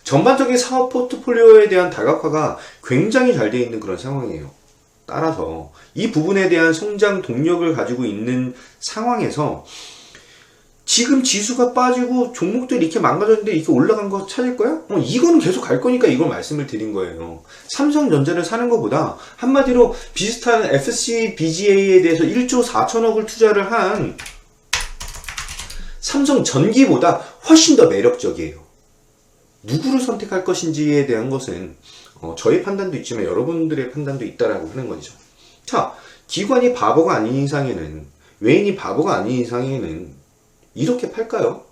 전반적인 사업 포트폴리오에 대한 다각화가 굉장히 잘 되어 있는 그런 상황이에요. 따라서 이 부분에 대한 성장 동력을 가지고 있는 상황에서 지금 지수가 빠지고 종목들이 이렇게 망가졌는데 이렇게 올라간 거 찾을 거야? 이거는 계속 갈 거니까 이걸 말씀을 드린 거예요. 삼성전자를 사는 것보다 한마디로 비슷한 FCBGA에 대해서 1조 4천억을 투자를 한 삼성전기보다 훨씬 더 매력적이에요. 누구를 선택할 것인지에 대한 것은 저의 판단도 있지만 여러분들의 판단도 있다라고 하는 거죠. 자, 기관이 바보가 아닌 이상에는, 외인이 바보가 아닌 이상에는 이렇게 팔까요?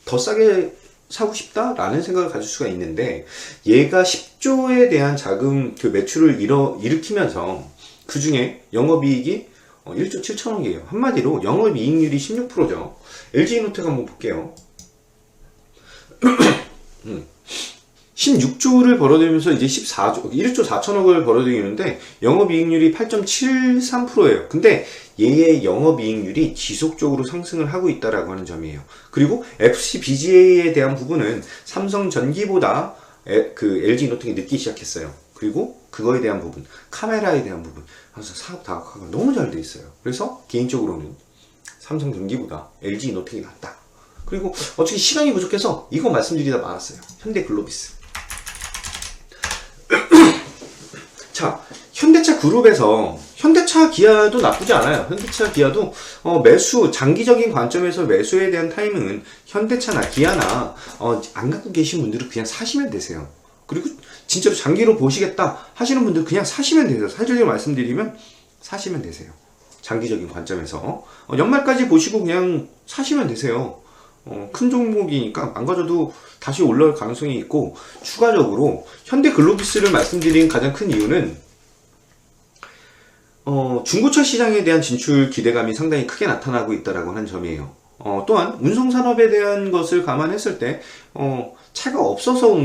더 싸게 사고 싶다라는 생각을 가질 수가 있는데 얘가 10조에 대한 자금 그 매출을 일으키면서 그 중에 영업이익이 1조 7천억이에요. 한마디로 영업이익률이 16%죠. LG이노텍 한번 볼게요. 16조를 벌어들이면서 이제 1조 4천억을 벌어들이는데 영업이익률이 8.73%예요. 근데 얘의 영업이익률이 지속적으로 상승을 하고 있다라고 하는 점이에요. 그리고 FCBGA에 대한 부분은 삼성전기보다 그 LG이노텍이 늦게 시작했어요. 그리고 그거에 대한 부분, 카메라에 대한 부분, 그래서 사업 다각화가 너무 잘 돼 있어요. 그래서 개인적으로는 삼성전기보다 LG이노텍이 낫다. 그리고 어차피 시간이 부족해서 이거 말씀드리다 말았어요. 현대글로비스. 자, 현대차 그룹에서 현대차 기아도 나쁘지 않아요. 현대차 기아도 매수, 장기적인 관점에서 매수에 대한 타이밍은 현대차나 기아나 안 갖고 계신 분들은 그냥 사시면 되세요. 그리고 진짜로 장기로 보시겠다 하시는 분들 그냥 사시면 되세요. 사실적으로 말씀드리면 사시면 되세요. 장기적인 관점에서 연말까지 보시고 그냥 사시면 되세요. 큰 종목이니까 망가져도 다시 올라올 가능성이 있고, 추가적으로 현대글로비스를 말씀드린 가장 큰 이유는 중고차 시장에 대한 진출 기대감이 상당히 크게 나타나고 있다라고 하는 점이에요. 또한 운송산업에 대한 것을 감안했을 때 차가 없어서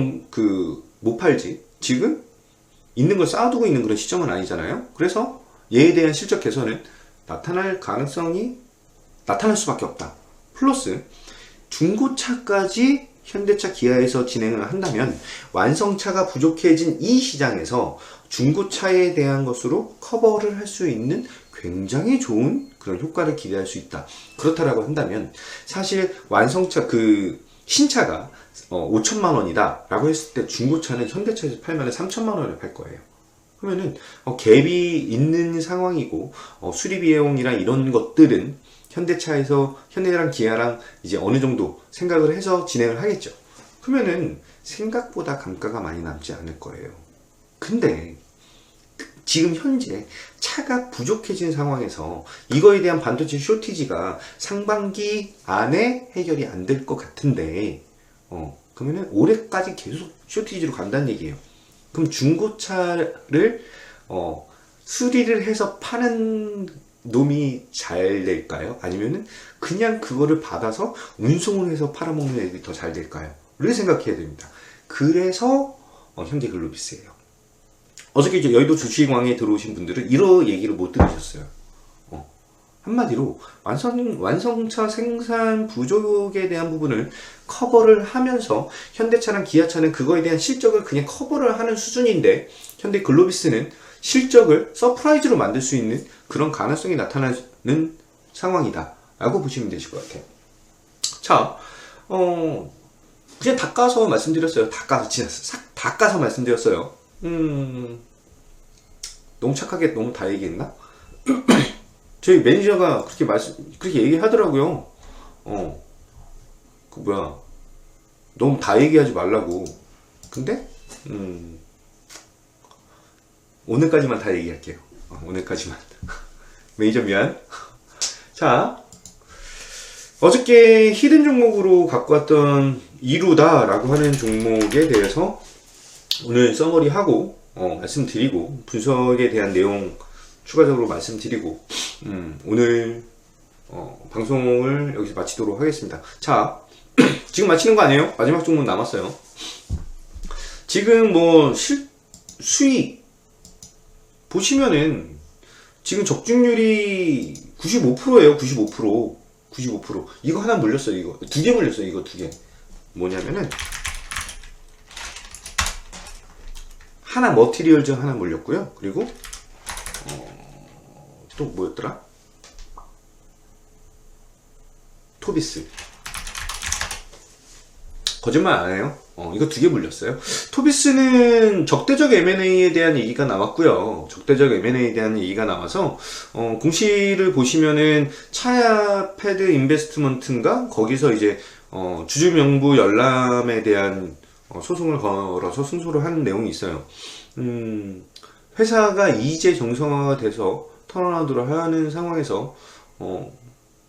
못 팔지, 지금 있는 걸 쌓아두고 있는 그런 시점은 아니잖아요. 그래서 얘에 대한 실적 개선은 나타날 수밖에 없다. 플러스 중고차까지 현대차 기아에서 진행을 한다면 완성차가 부족해진 이 시장에서 중고차에 대한 것으로 커버를 할 수 있는 굉장히 좋은 그런 효과를 기대할 수 있다. 그렇다라고 한다면 사실 완성차 신차가 5천만 원이다 라고 했을 때 중고차는 현대차에서 팔면 3천만 원을 팔 거예요. 그러면은 갭이 있는 상황이고 수리 비용이랑 이런 것들은 현대랑 기아랑 이제 어느 정도 생각을 해서 진행을 하겠죠. 그러면은 생각보다 감가가 많이 남지 않을 거예요. 근데 지금 현재 차가 부족해진 상황에서 이거에 대한 반도체 쇼티지가 상반기 안에 해결이 안 될 것 같은데 그러면은 올해까지 계속 쇼티지로 간다는 얘기예요. 그럼 중고차를 수리를 해서 파는 놈이 잘 될까요? 아니면은 그냥 그거를 받아서 운송을 해서 팔아먹는 애들이 더 잘 될까요? 를 생각해야 됩니다. 그래서 현대글로비스예요. 어저께 여의도 주식왕에 들어오신 분들은 이런 얘기를 못 들으셨어요. 한마디로 완성차 생산 부족에 대한 부분을 커버를 하면서 현대차랑 기아차는 그거에 대한 실적을 그냥 커버를 하는 수준인데 현대글로비스는 실적을 서프라이즈로 만들 수 있는 그런 가능성이 나타나는 상황이다 라고 보시면 되실 것 같아요. 자, 그냥 다 까서 말씀드렸어요. 다 까서 진짜 싹 다 까서 말씀드렸어요. 너무 착하게 너무 다 얘기했나? 저희 매니저가 그렇게 얘기하더라고요. 그 뭐야, 너무 다 얘기하지 말라고. 근데 오늘까지만 다 얘기할게요. 오늘까지만. 매니저 미안. 자, 어저께 히든 종목으로 갖고 왔던 이루다 라고 하는 종목에 대해서 오늘 서머리 하고 말씀드리고, 분석에 대한 내용 추가적으로 말씀드리고, 오늘 방송을 여기서 마치도록 하겠습니다. 자, 지금 마치는 거 아니에요? 마지막 종목 남았어요. 지금 뭐 수익 보시면은 지금 적중률이 95%예요. 95%. 이거 하나 물렸어요. 이거 두 개 물렸어요. 이거 두 개. 뭐냐면은 하나 머티리얼즈 하나 물렸고요. 그리고 또 뭐였더라? 토비스. 거짓말 안 해요. 이거 두 개 물렸어요. 토비스는 적대적 M&A에 대한 얘기가 나왔고요. 적대적 M&A에 대한 얘기가 나와서 공시를 보시면은 차야 패드 인베스트먼트인가 거기서 이제 주주명부 열람에 대한 소송을 걸어서 승소를 하는 내용이 있어요. 회사가 이제 정상화가 돼서 턴어라운드를 하는 상황에서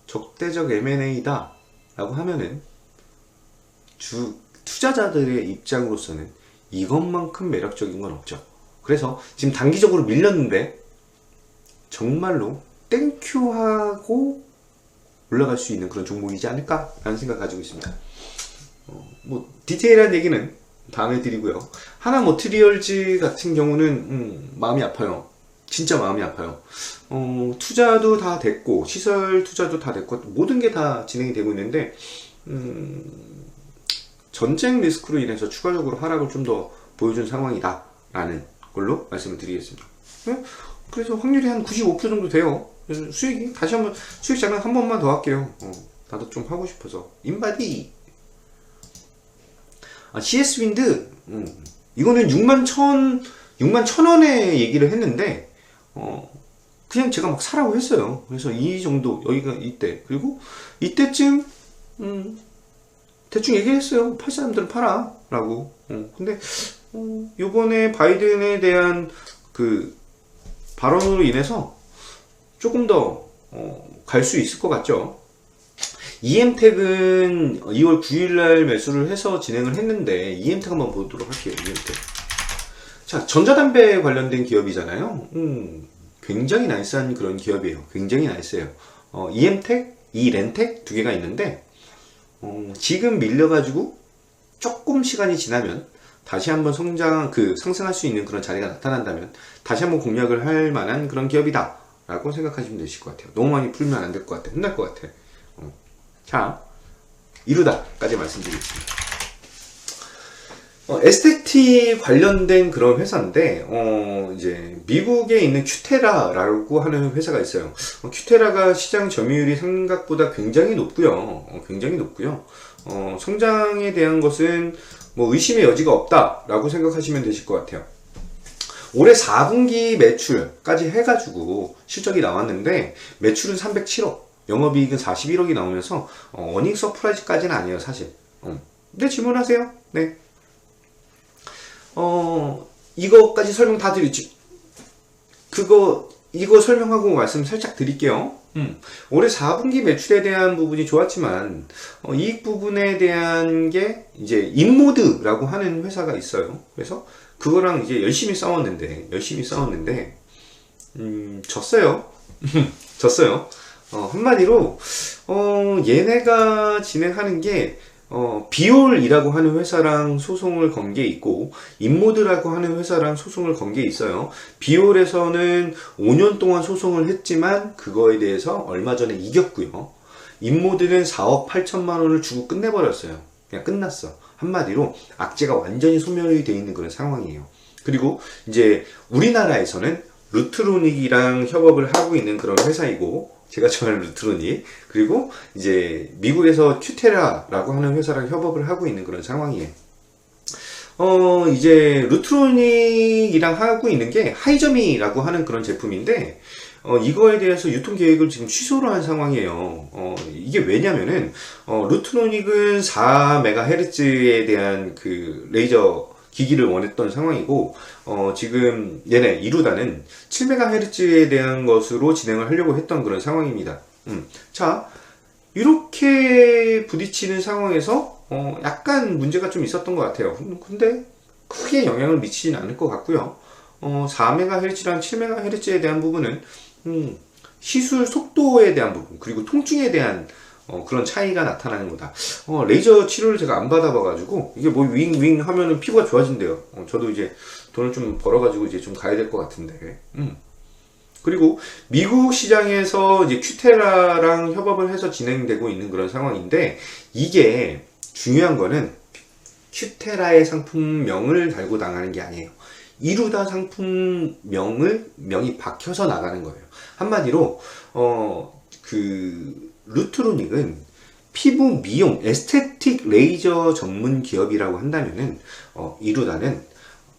적대적 M&A다 라고 하면은 투자자들의 입장으로서는 이것만큼 매력적인 건 없죠. 그래서 지금 단기적으로 밀렸는데 정말로 땡큐 하고 올라갈 수 있는 그런 종목이지 않을까 라는 생각 가지고 있습니다. 뭐 디테일한 얘기는 다음에 드리고요. 하나 머티리얼즈 같은 경우는 마음이 아파요. 진짜 마음이 아파요. 투자도 다 됐고 시설 투자도 다 됐고 모든 게 다 진행이 되고 있는데 전쟁 리스크로 인해서 추가적으로 하락을 좀 더 보여준 상황이다 라는 걸로 말씀을 드리겠습니다. 그래서 확률이 한 95% 정도 돼요. 그래서 수익이 다시 한번 수익 장난 한 번만 더 할게요. 나도 좀 하고 싶어서. 인바디 CS 윈드 이거는 61,000원에 얘기를 했는데 그냥 제가 막 사라고 했어요. 그래서 이 정도, 여기가 이때, 그리고 이때쯤 대충 얘기했어요. 팔 사람들은 팔아 라고. 근데 요번에 바이든에 대한 그 발언으로 인해서 조금 더 갈 수 있을 것 같죠. EM텍은 2월 9일날 매수를 해서 진행을 했는데 EM텍 한번 보도록 할게요. EM텍. 자, 전자담배 관련된 기업이잖아요. 굉장히 나이스한 그런 기업이에요. 굉장히 나이스해요. EM텍, 이렌텍 두 개가 있는데 지금 밀려가지고 조금 시간이 지나면 다시 한번 상승할 수 있는 그런 자리가 나타난다면 다시 한번 공략을 할 만한 그런 기업이다 라고 생각하시면 되실 것 같아요. 너무 많이 풀면 안 될 것 같아. 혼날 것 같아. 자, 이루다까지 말씀드리겠습니다. 에스테티 관련된 그런 회사인데 이제 미국에 있는 큐테라라고 하는 회사가 있어요. 큐테라가 시장 점유율이 생각보다 굉장히 높고요. 성장에 대한 것은 뭐 의심의 여지가 없다라고 생각하시면 되실 것 같아요. 올해 4분기 매출까지 해가지고 실적이 나왔는데 매출은 307억, 영업이익은 41억이 나오면서 어닝 서프라이즈까지는 아니에요, 사실. 네, 질문하세요. 네. 이거까지 설명 다 드리지. 이거 설명하고 말씀 살짝 드릴게요. 올해 4분기 매출에 대한 부분이 좋았지만, 이익 부분에 대한 게, 이제, 인모드라고 하는 회사가 있어요. 그래서, 그거랑 이제 열심히 싸웠는데, 졌어요. 졌어요. 한마디로, 얘네가 진행하는 게, 비올이라고 하는 회사랑 소송을 건 게 있고 인모드라고 하는 회사랑 소송을 건 게 있어요. 비올에서는 5년 동안 소송을 했지만 그거에 대해서 얼마 전에 이겼고요. 인모드는 4억 8천만 원을 주고 끝내버렸어요. 그냥 끝났어. 한마디로 악재가 완전히 소멸이 되어 있는 그런 상황이에요. 그리고 이제 우리나라에서는 루트로닉이랑 협업을 하고 있는 그런 회사이고 제가 좋아하는 루트로닉, 그리고 이제 미국에서 큐테라라고 하는 회사랑 협업을 하고 있는 그런 상황이에요. 이제 루트로닉이랑 하고 있는 게 하이저미라고 하는 그런 제품인데, 이거에 대해서 유통 계획을 지금 취소를 한 상황이에요. 이게 왜냐면은, 루트로닉은 4MHz에 대한 그 레이저 기기를 원했던 상황이고, 지금 얘네 이루다는 7MHz에 대한 것으로 진행을 하려고 했던 그런 상황입니다. 자, 이렇게 부딪히는 상황에서 약간 문제가 좀 있었던 것 같아요. 근데 크게 영향을 미치진 않을 것 같고요. 4MHz랑 7MHz에 대한 부분은 시술 속도에 대한 부분, 그리고 통증에 대한 그런 차이가 나타나는 거다. 레이저 치료를 제가 안 받아봐가지고 이게 뭐 윙 하면은 피부가 좋아진대요. 저도 이제 돈을 좀 벌어가지고 이제 좀 가야 될 것 같은데. 그리고 미국 시장에서 이제 큐테라랑 협업을 해서 진행되고 있는 그런 상황인데, 이게 중요한 거는 큐테라의 상품명을 달고 나가는 게 아니에요. 이루다 상품명이 박혀서 나가는 거예요. 한마디로 그 루트로닉은 피부 미용 에스테틱 레이저 전문 기업이라고 한다면은 이루다는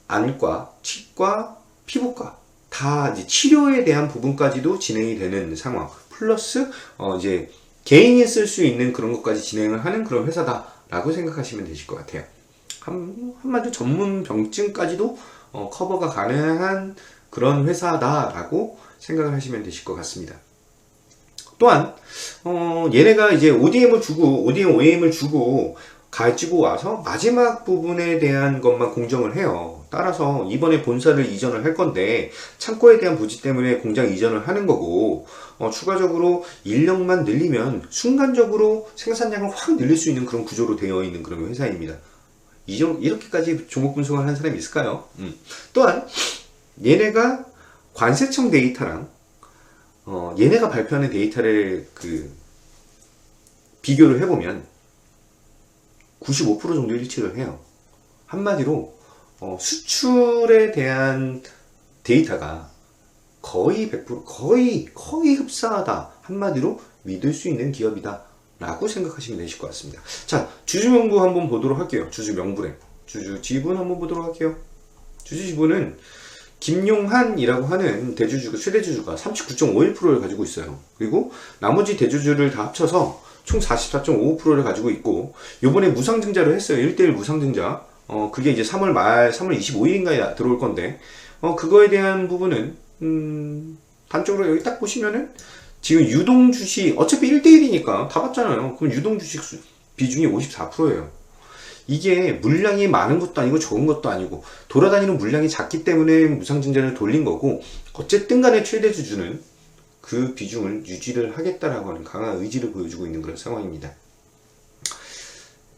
안과, 치과, 피부과 다 이제 치료에 대한 부분까지도 진행이 되는 상황. 플러스 이제 개인이 쓸 수 있는 그런 것까지 진행을 하는 그런 회사다라고 생각하시면 되실 것 같아요. 한마디로 전문 병증까지도 커버가 가능한 그런 회사다라고 생각을 하시면 되실 것 같습니다. 또한 얘네가 이제 ODM을 주고 ODM, OEM을 주고 가지고 와서 마지막 부분에 대한 것만 공정을 해요. 따라서 이번에 본사를 이전을 할 건데 창고에 대한 부지 때문에 공장 이전을 하는 거고, 추가적으로 인력만 늘리면 순간적으로 생산량을 확 늘릴 수 있는 그런 구조로 되어 있는 그런 회사입니다. 이렇게까지 종목 분석을 하는 사람이 있을까요? 또한 얘네가 관세청 데이터랑 얘네가 발표하는 데이터를 비교를 해보면 95% 정도 일치를 해요. 한마디로 수출에 대한 데이터가 거의 100%, 거의 흡사하다. 한마디로 믿을 수 있는 기업이다 라고 생각하시면 되실 것 같습니다. 자, 주주명부 한번 보도록 할게요. 주주명부래. 주주지분 한번 보도록 할게요. 주주지분은 김용한이라고 하는 대주주가, 최대주주가 39.51%를 가지고 있어요. 그리고 나머지 대주주를 다 합쳐서 총 44.55%를 가지고 있고, 요번에 무상증자를 했어요. 1대1 무상증자. 그게 이제 3월 25일인가에 들어올 건데, 그거에 대한 부분은, 단적으로 여기 딱 보시면은, 지금 유동주식, 어차피 1대1이니까 다 받잖아요. 그럼 유동주식 비중이 54%예요. 이게 물량이 많은 것도 아니고 적은 것도 아니고, 돌아다니는 물량이 작기 때문에 무상증자를 돌린 거고, 어쨌든 간에 최대주주는 그 비중을 유지를 하겠다라고 하는 강한 의지를 보여주고 있는 그런 상황입니다.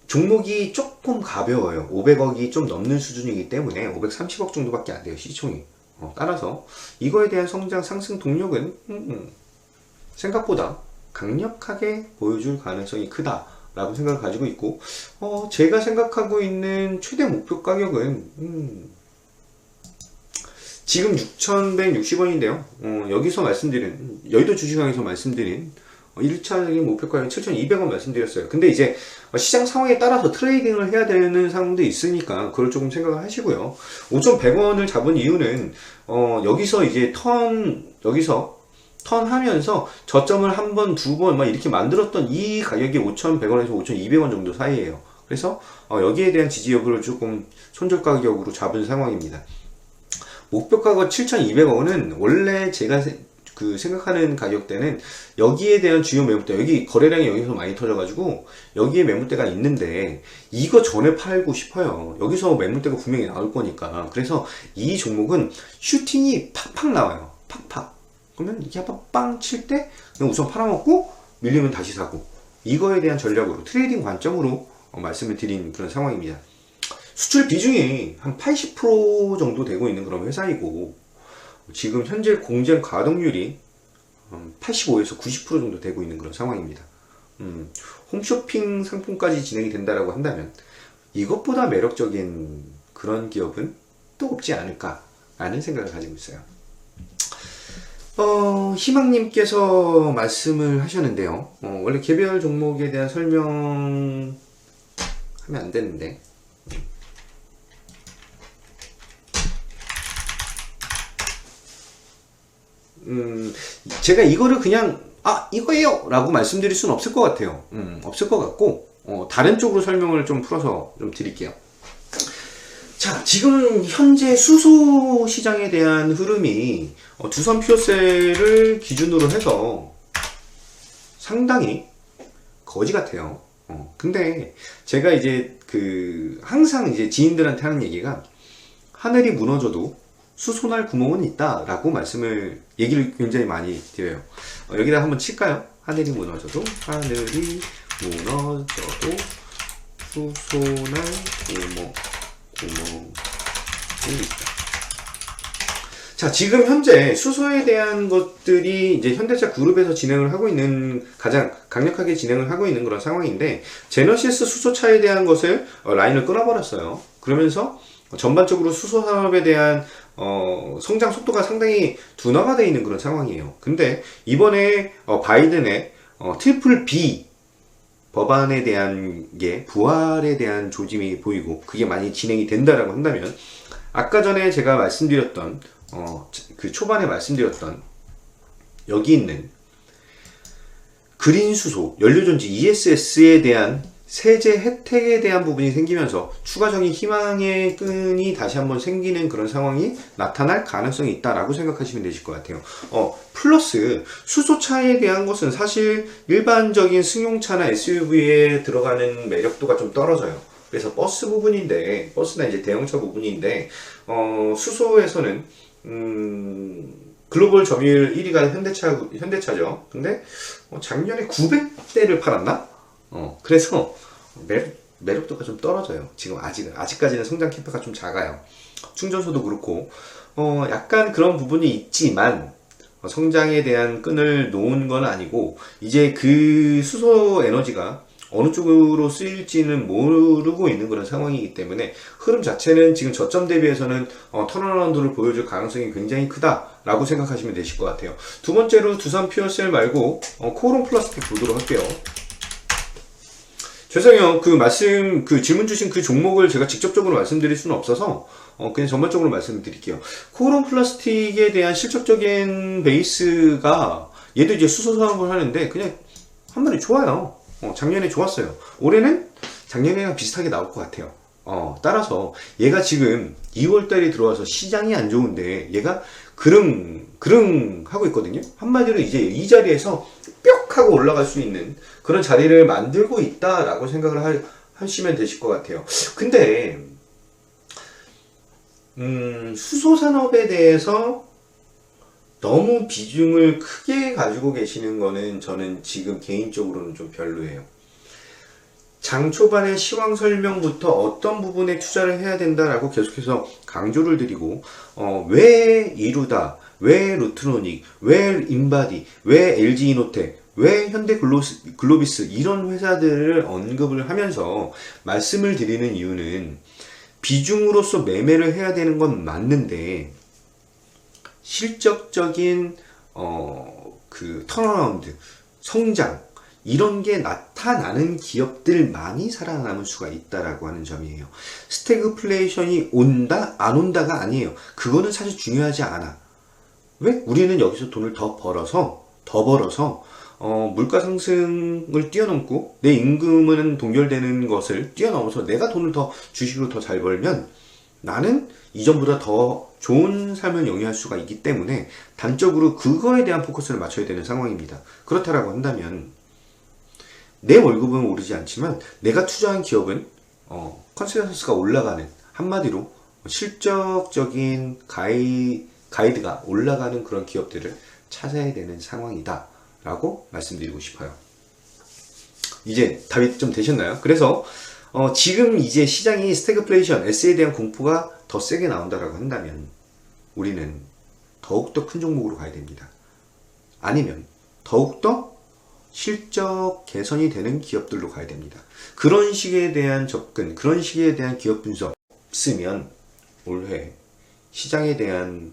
종목이 조금 가벼워요. 500억이 좀 넘는 수준이기 때문에 530억 정도밖에 안 돼요, 시총이. 따라서 이거에 대한 성장 상승 동력은 생각보다 강력하게 보여줄 가능성이 크다라고 생각을 가지고 있고, 제가 생각하고 있는 최대 목표 가격은 지금 6,160원인데요. 여기서 말씀드린, 여의도 주식왕에서 말씀드린 1차적인 목표가는 7,200원 말씀드렸어요. 근데 이제 시장 상황에 따라서 트레이딩을 해야 되는 상황도 있으니까 그걸 조금 생각을 하시고요. 5,100원을 잡은 이유는 여기서 이제 여기서 턴하면서 저점을 한 번, 두 번 막 이렇게 만들었던 이 가격이 5,100원에서 5,200원 정도 사이에요. 그래서 여기에 대한 지지 여부를 조금 손절 가격으로 잡은 상황입니다. 목표 가격 7,200원은 원래 제가 생각하는 가격대는 여기에 대한 주요 매물대, 여기 거래량이 여기서 많이 터져가지고 여기에 매물대가 있는데 이거 전에 팔고 싶어요. 여기서 매물대가 분명히 나올 거니까. 그래서 이 종목은 슈팅이 팍팍 나와요. 팍팍. 그러면 이게 한번 빵 칠 때 우선 팔아먹고 밀리면 다시 사고, 이거에 대한 전략으로, 트레이딩 관점으로 말씀을 드린 그런 상황입니다. 수출 비중이 한 80% 정도 되고 있는 그런 회사이고, 지금 현재 공정 가동률이 85에서 90% 정도 되고 있는 그런 상황입니다. 홈쇼핑 상품까지 진행이 된다라고 한다면 이것보다 매력적인 그런 기업은 또 없지 않을까라는 생각을 가지고 있어요. 희망님께서 말씀을 하셨는데요. 원래 개별 종목에 대한 설명하면 안 되는데. 제가 이거를 그냥, 이거예요! 라고 말씀드릴 수는 없을 것 같아요. 없을 것 같고, 다른 쪽으로 설명을 좀 풀어서 좀 드릴게요. 자, 지금 현재 수소 시장에 대한 흐름이 두산 퓨어셀을 기준으로 해서 상당히 거지 같아요. 근데 제가 이제 항상 이제 지인들한테 하는 얘기가 하늘이 무너져도 수소날 구멍은 있다라고 얘기를 굉장히 많이 드려요. 여기다 한번 칠까요? 하늘이 무너져도 수소날 구멍이 있다. 자, 지금 현재 수소에 대한 것들이 이제 현대차 그룹에서 진행을 하고 있는, 가장 강력하게 진행을 하고 있는 그런 상황인데, 제너시스 수소차에 대한 것을 라인을 끊어버렸어요. 그러면서 전반적으로 수소 산업에 대한 성장 속도가 상당히 둔화가 되어 있는 그런 상황이에요. 근데 이번에 바이든의 트리플 B 법안에 대한 게 부활에 대한 조짐이 보이고 그게 많이 진행이 된다라고 한다면, 아까 전에 제가 말씀드렸던 초반에 말씀드렸던 여기 있는 그린 수소 연료전지 ESS에 대한 세제 혜택에 대한 부분이 생기면서 추가적인 희망의 끈이 다시 한번 생기는 그런 상황이 나타날 가능성이 있다라고 생각하시면 되실 것 같아요. 플러스 수소차에 대한 것은 사실 일반적인 승용차나 SUV에 들어가는 매력도가 좀 떨어져요. 그래서 버스나 이제 대형차 부분인데, 수소에서는 글로벌 점유율 1위가 현대차죠. 근데 작년에 900대를 팔았나? 그래서 매력도가 좀 떨어져요. 지금 아직까지는 성장 캐파가 좀 작아요. 충전소도 그렇고, 약간 그런 부분이 있지만, 성장에 대한 끈을 놓은 건 아니고, 이제 그 수소 에너지가 어느 쪽으로 쓰일지는 모르고 있는 그런 상황이기 때문에 흐름 자체는 지금 저점 대비해서는 턴어라운드를 보여줄 가능성이 굉장히 크다라고 생각하시면 되실 것 같아요. 두 번째로 두산 퓨어셀 말고 코오롱 플라스틱 보도록 할게요. 죄송해요. 질문 주신 그 종목을 제가 직접적으로 말씀드릴 수는 없어서, 그냥 전반적으로 말씀드릴게요. 코오롱 플라스틱에 대한 실적적인 베이스가, 얘도 이제 수소 사업을 하는데, 그냥 한 마리 좋아요. 작년에 좋았어요. 올해는 작년이랑 비슷하게 나올 것 같아요. 따라서 얘가 지금 2월달에 들어와서 시장이 안 좋은데 얘가 그릉 하고 있거든요. 한마디로 이제 이 자리에서 뿅 하고 올라갈 수 있는 그런 자리를 만들고 있다라고 생각을 하시면 되실 것 같아요. 근데 수소 산업에 대해서 너무 비중을 크게 가지고 계시는 거는 저는 지금 개인적으로는 좀 별로예요. 장 초반에 시황 설명부터 어떤 부분에 투자를 해야 된다라고 계속해서 강조를 드리고, 왜 이루다, 왜 루트로닉, 왜 인바디, 왜 LG 이노텍, 왜 현대 글로비스 이런 회사들을 언급을 하면서 말씀을 드리는 이유는, 비중으로서 매매를 해야 되는 건 맞는데 실적적인 턴어라운드, 성장 이런 게 나타나는 기업들만이 살아남을 수가 있다라고 하는 점이에요. 스태그플레이션이 온다 안 온다가 아니에요. 그거는 사실 중요하지 않아. 왜? 우리는 여기서 돈을 더 벌어서 물가 상승을 뛰어넘고 내 임금은 동결되는 것을 뛰어넘어서 내가 돈을 더 주식으로 더 잘 벌면 나는 이전보다 더 좋은 삶을 영위할 수가 있기 때문에 단적으로 그거에 대한 포커스를 맞춰야 되는 상황입니다. 그렇다라고 한다면 내 월급은 오르지 않지만 내가 투자한 기업은 컨센서스가 올라가는, 한마디로 실적적인 가이드가 올라가는 그런 기업들을 찾아야 되는 상황이다 라고 말씀드리고 싶어요. 이제 답이 좀 되셨나요? 그래서 지금 이제 시장이 스태그플레이션, S에 대한 공포가 더 세게 나온다라고 한다면 우리는 더욱더 큰 종목으로 가야 됩니다. 아니면 더욱더 실적 개선이 되는 기업들로 가야 됩니다. 그런 식에 대한 접근, 그런 식에 대한 기업 분석 없으면 올해 시장에 대한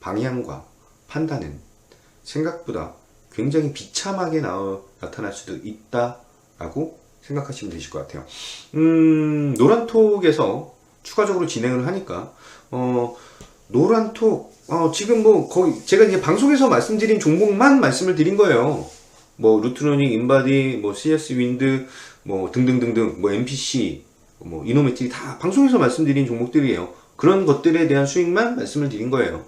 방향과 판단은 생각보다 굉장히 비참하게 나타날 수도 있다라고 생각하시면 되실 것 같아요. 노란톡에서 추가적으로 진행을 하니까 노란톡 지금 뭐 거의 제가 이제 방송에서 말씀드린 종목만 말씀을 드린 거예요. 뭐 루트러닝, 인바디, 뭐 CS 윈드, 뭐 등등등등, 뭐 MPC, 뭐 이노메틱 다 방송에서 말씀드린 종목들이에요. 그런 것들에 대한 수익만 말씀을 드린 거예요.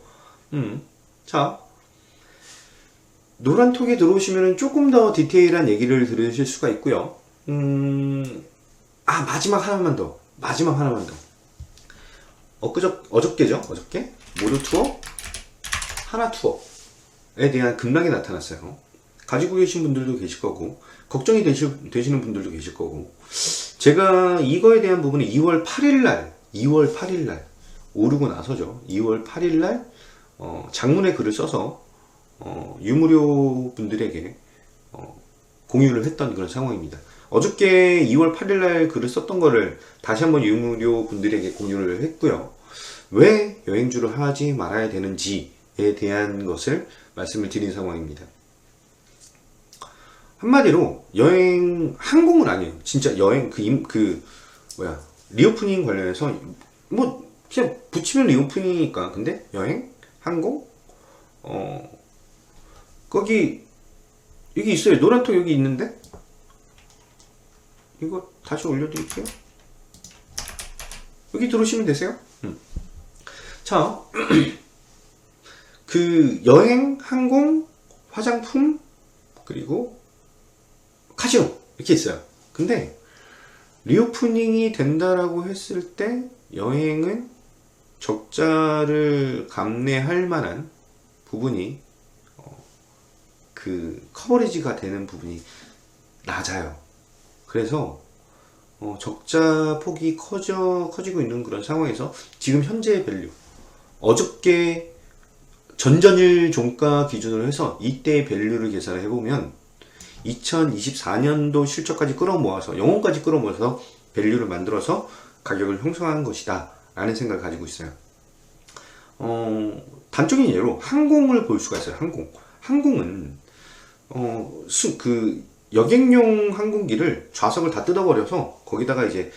자, 노란톡에 들어오시면 조금 더 디테일한 얘기를 들으실 수가 있고요. 마지막 하나만 더. 어저께죠? 어저께? 모두 투어? 하나 투어에 대한 급락이 나타났어요. 가지고 계신 분들도 계실 거고, 걱정이 되시는 분들도 계실 거고, 제가 이거에 대한 부분은 2월 8일날, 오르고 나서죠. 2월 8일날, 장문의 글을 써서, 유무료 분들에게, 공유를 했던 그런 상황입니다. 어저께 2월 8일날 글을 썼던 거를 다시 한번 유무료 분들에게 공유를 했고요. 왜 여행주를 하지 말아야 되는지에 대한 것을 말씀을 드린 상황입니다. 한마디로 항공은 아니에요. 진짜 여행 리오프닝 관련해서 뭐 그냥 붙이면 리오프닝이니까. 근데 여행, 항공, 여기 있어요. 노란톡 여기 있는데 이거 다시 올려드릴게요. 여기 들어오시면 되세요. 자, 그 여행, 항공, 화장품, 그리고 카지노 이렇게 있어요. 근데 리오프닝이 된다라고 했을 때 여행은 적자를 감내할 만한 부분이 그 커버리지가 되는 부분이 낮아요. 그래서 적자 폭이 커지고 있는 그런 상황에서 지금 현재의 밸류, 어저께 전전일 종가 기준으로 해서 이때의 밸류를 계산을 해보면 2024년도 실적까지 끌어모아서 영혼까지 끌어모아서 밸류를 만들어서 가격을 형성한 것이다 라는 생각을 가지고 있어요. 단적인 예로 항공을 볼 수가 있어요. 항공은 그 여객용 항공기를 좌석을 다 뜯어버려서 거기다가 이제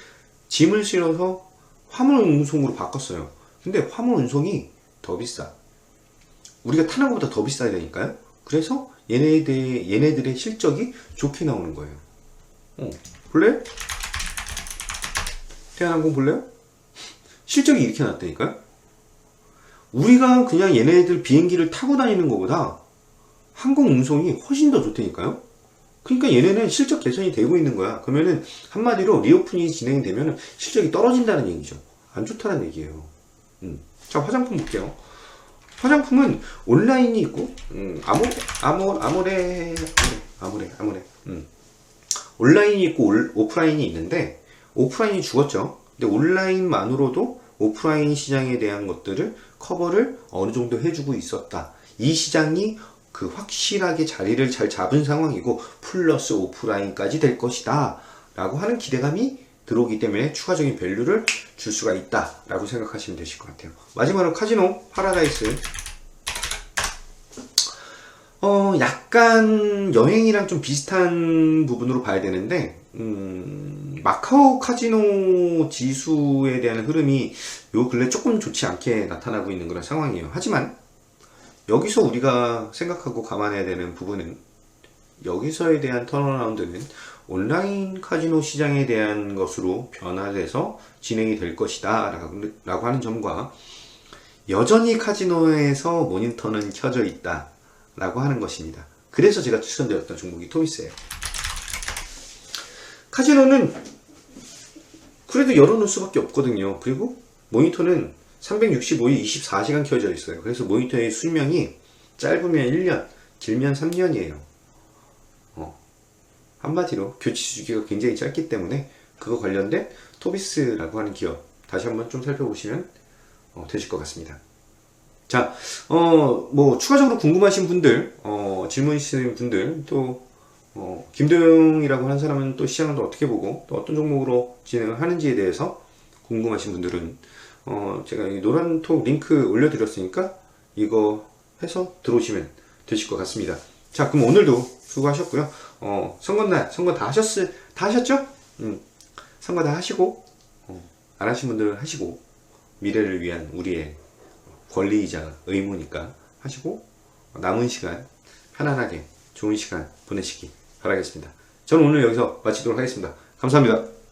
짐을 실어서 화물 운송으로 바꿨어요. 근데 화물 운송이 더 비싸. 우리가 타는 것보다 더 비싸야 되니까요. 그래서 얘네들의 실적이 좋게 나오는 거예요. 볼래요? 대한항공 볼래요? 실적이 이렇게 나왔다니까요. 우리가 그냥 얘네들 비행기를 타고 다니는 것보다 항공 운송이 훨씬 더 좋다니까요. 그러니까 얘네는 실적 개선이 되고 있는 거야. 그러면은 한마디로 리오프닝이 진행되면 실적이 떨어진다는 얘기죠. 안 좋다는 얘기예요. 자, 화장품 볼게요. 화장품은 온라인이 있고 아모레 온라인이 있고 오프라인이 있는데 오프라인이 죽었죠. 근데 온라인만으로도 오프라인 시장에 대한 것들을 커버를 어느 정도 해주고 있었다. 이 시장이 그 확실하게 자리를 잘 잡은 상황이고 플러스 오프라인까지 될 것이다 라고 하는 기대감이 들어오기 때문에 추가적인 밸류를 줄 수가 있다 라고 생각하시면 되실 것 같아요. 마지막으로 카지노 파라다이스, 약간 여행이랑 좀 비슷한 부분으로 봐야 되는데 마카오 카지노 지수에 대한 흐름이 요 근래 조금 좋지 않게 나타나고 있는 그런 상황이에요. 하지만 여기서 우리가 생각하고 감안해야 되는 부분은, 여기서에 대한 턴어라운드는 온라인 카지노 시장에 대한 것으로 변화돼서 진행이 될 것이다 라고 하는 점과, 여전히 카지노에서 모니터는 켜져 있다 라고 하는 것입니다. 그래서 제가 추천드렸던 종목이 토미스예요. 카지노는 그래도 열어놓을 수밖에 없거든요. 그리고 모니터는 365일 24시간 켜져 있어요. 그래서 모니터의 수명이 짧으면 1년, 길면 3년이에요. 한마디로 교체 주기가 굉장히 짧기 때문에 그거 관련된 토비스라고 하는 기업 다시 한번 좀 살펴보시면 되실 것 같습니다. 자, 뭐 추가적으로 궁금하신 분들, 질문 있으신 분들, 또 김도영이라고 하는 사람은 또 시장을 또 어떻게 보고 또 어떤 종목으로 진행을 하는지에 대해서 궁금하신 분들은 제가 이 노란톡 링크 올려드렸으니까 이거 해서 들어오시면 되실 것 같습니다. 자, 그럼 오늘도 수고하셨고요. 선거날, 선거 다 하셨죠? 선거 다 하시고, 안 하신 분들은 하시고, 미래를 위한 우리의 권리이자 의무니까 하시고, 남은 시간 편안하게 좋은 시간 보내시기 바라겠습니다. 저는 오늘 여기서 마치도록 하겠습니다. 감사합니다.